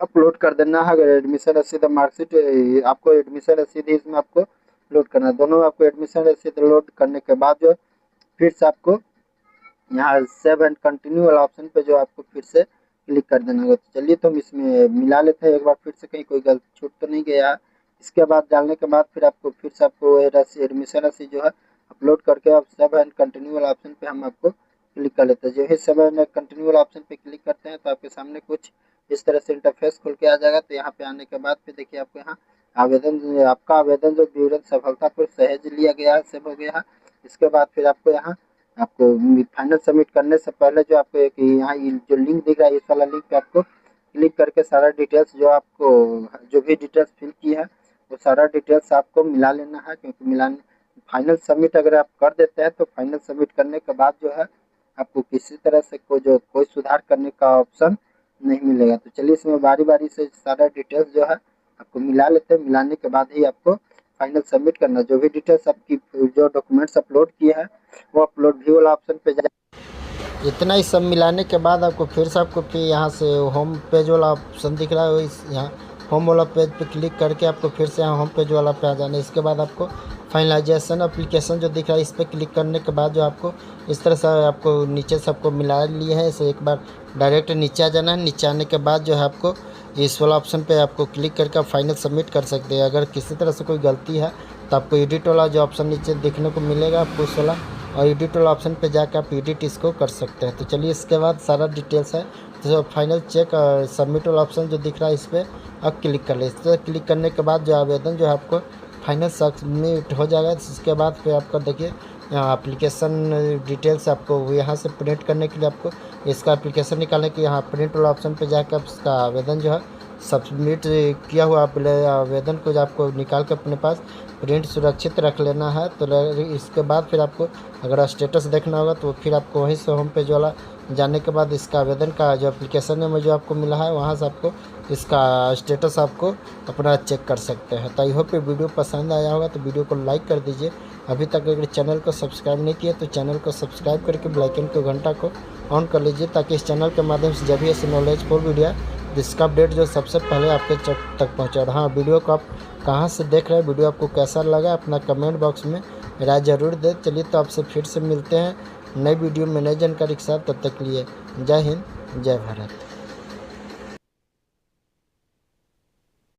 अपलोड कर देना है। अगर एडमिशन रसीद और मार्कशीट आपको एडमिशन रसीद ही इसमें आपको लोड करना है। दोनों में आपको एडमिशन रसीद लोड करने के बाद जो फिर से आपको यहाँ सेव एंड कंटिन्यू वाला ऑप्शन पे जो आपको फिर से क्लिक कर देना होगा। तो चलिए, तो हम इसमें मिला लेते हैं एक बार फिर से, कहीं कोई गलत छूट तो नहीं गया। इसके बाद डालने के बाद फिर आपको फिर से आपको एडमिशन रसीद जो है अपलोड करके आप सेव एंड कंटिन्यू वाला ऑप्शन पे हम आपको क्लिक कर लेते हैं। जो ही सेव एंड कंटिन्यू वाला ऑप्शन पे क्लिक करते हैं तो आपके सामने कुछ इस तरह से इंटरफेस खुल के आ जाएगा। तो यहाँ पे आने के बाद फिर देखिए आपको यहाँ आपका आवेदन जो विवरण सफलतापूर्वक सहेज लिया गया है, सेव हो गया है। इसके बाद फिर आपको यहाँ आपको फाइनल सबमिट करने से पहले जो आपको एक यहाँ जो लिंक दिख रहा है इस वाला लिंक पे आपको क्लिक करके सारा डिटेल्स जो आपको जो भी डिटेल्स फिल की है वो सारा डिटेल्स आपको मिला लेना है। क्योंकि मिलाने फाइनल सबमिट अगर आप कर देते हैं तो फाइनल सबमिट करने के बाद जो है आपको किसी तरह से कोई सुधार करने का ऑप्शन नहीं मिलेगा। तो चलिए इसमें बारी बारी से सारा डिटेल्स जो है आपको मिला लेते हैं। मिलाने के बाद ही आपको फाइनल सबमिट करना। जो भी डिटेल्स आपकी जो डॉक्यूमेंट्स अपलोड किए हैं वो अपलोड व्यू वाला ऑप्शन पे जाए। इतना ही सब मिलाने के बाद आपको फिर से आपको फिर यहाँ से होम पेज वाला ऑप्शन दिख रहा है इस यहाँ होम वाला पेज पे क्लिक करके आपको फिर से यहाँ होम पेज वाला पे आ जाना है। इसके बाद आपको फाइनलाइजेशन एप्लीकेशन जो दिख रहा है इस पर क्लिक करने के बाद जो आपको इस तरह से आपको नीचे से आपको मिला लिए है। इसे एक बार डायरेक्ट नीचे आ जाना है। नीचे आने के बाद जो है आपको इस वाला ऑप्शन पे आपको क्लिक करके आप फाइनल सबमिट कर सकते हैं। अगर किसी तरह से कोई गलती है तो आपको एडिट वाला जो ऑप्शन नीचे देखने को मिलेगा आपको उस वाला और एडिट वाला ऑप्शन पे जाकर आप एडिट इसको कर सकते हैं। तो चलिए इसके बाद सारा डिटेल्स है तो फाइनल चेक और सबमिट वाला ऑप्शन जो दिख रहा है इस पर आप क्लिक कर लें। इस पर क्लिक करने के बाद जो आवेदन जो है आपको फाइनल सबमिट हो जाएगा। इसके बाद फिर आपका देखिए यहाँ एप्लीकेशन डिटेल्स आपको यहाँ से प्रिंट करने के लिए आपको इसका एप्लीकेशन निकालने के यहाँ प्रिंट वाला ऑप्शन पे जाकर इसका आवेदन जो है सबमिट किया हुआ आवेदन को जो आपको निकाल कर अपने पास प्रिंट सुरक्षित रख लेना है। तो इसके बाद फिर आपको अगर स्टेटस देखना होगा तो फिर आपको वहीं से होम पेज वाला जाने के बाद इसका आवेदन का जो एप्लीकेशन में जो आपको मिला है वहाँ से आपको इसका स्टेटस आपको अपना चेक कर सकते हैं। तो आई होप ये वीडियो पसंद आया होगा तो वीडियो को लाइक कर दीजिए। अभी तक अगर चैनल को सब्सक्राइब नहीं किया तो चैनल को सब्सक्राइब करके बेल आइकन को घंटा को ऑन कर लीजिए, ताकि इस चैनल के माध्यम से जब भी ऐसे नॉलेजफुल वीडियो जिसका अपडेट जो सबसे पहले आपके तक पहुँचा। हाँ, वीडियो को आप कहाँ से देख रहे हैं, वीडियो आपको कैसा लगा अपना कमेंट बॉक्स में राय ज़रूर दें। चलिए तो आपसे फिर से मिलते हैं नई वीडियो में नई जानकारी के साथ। तब तक के लिए जय हिंद, जय भारत।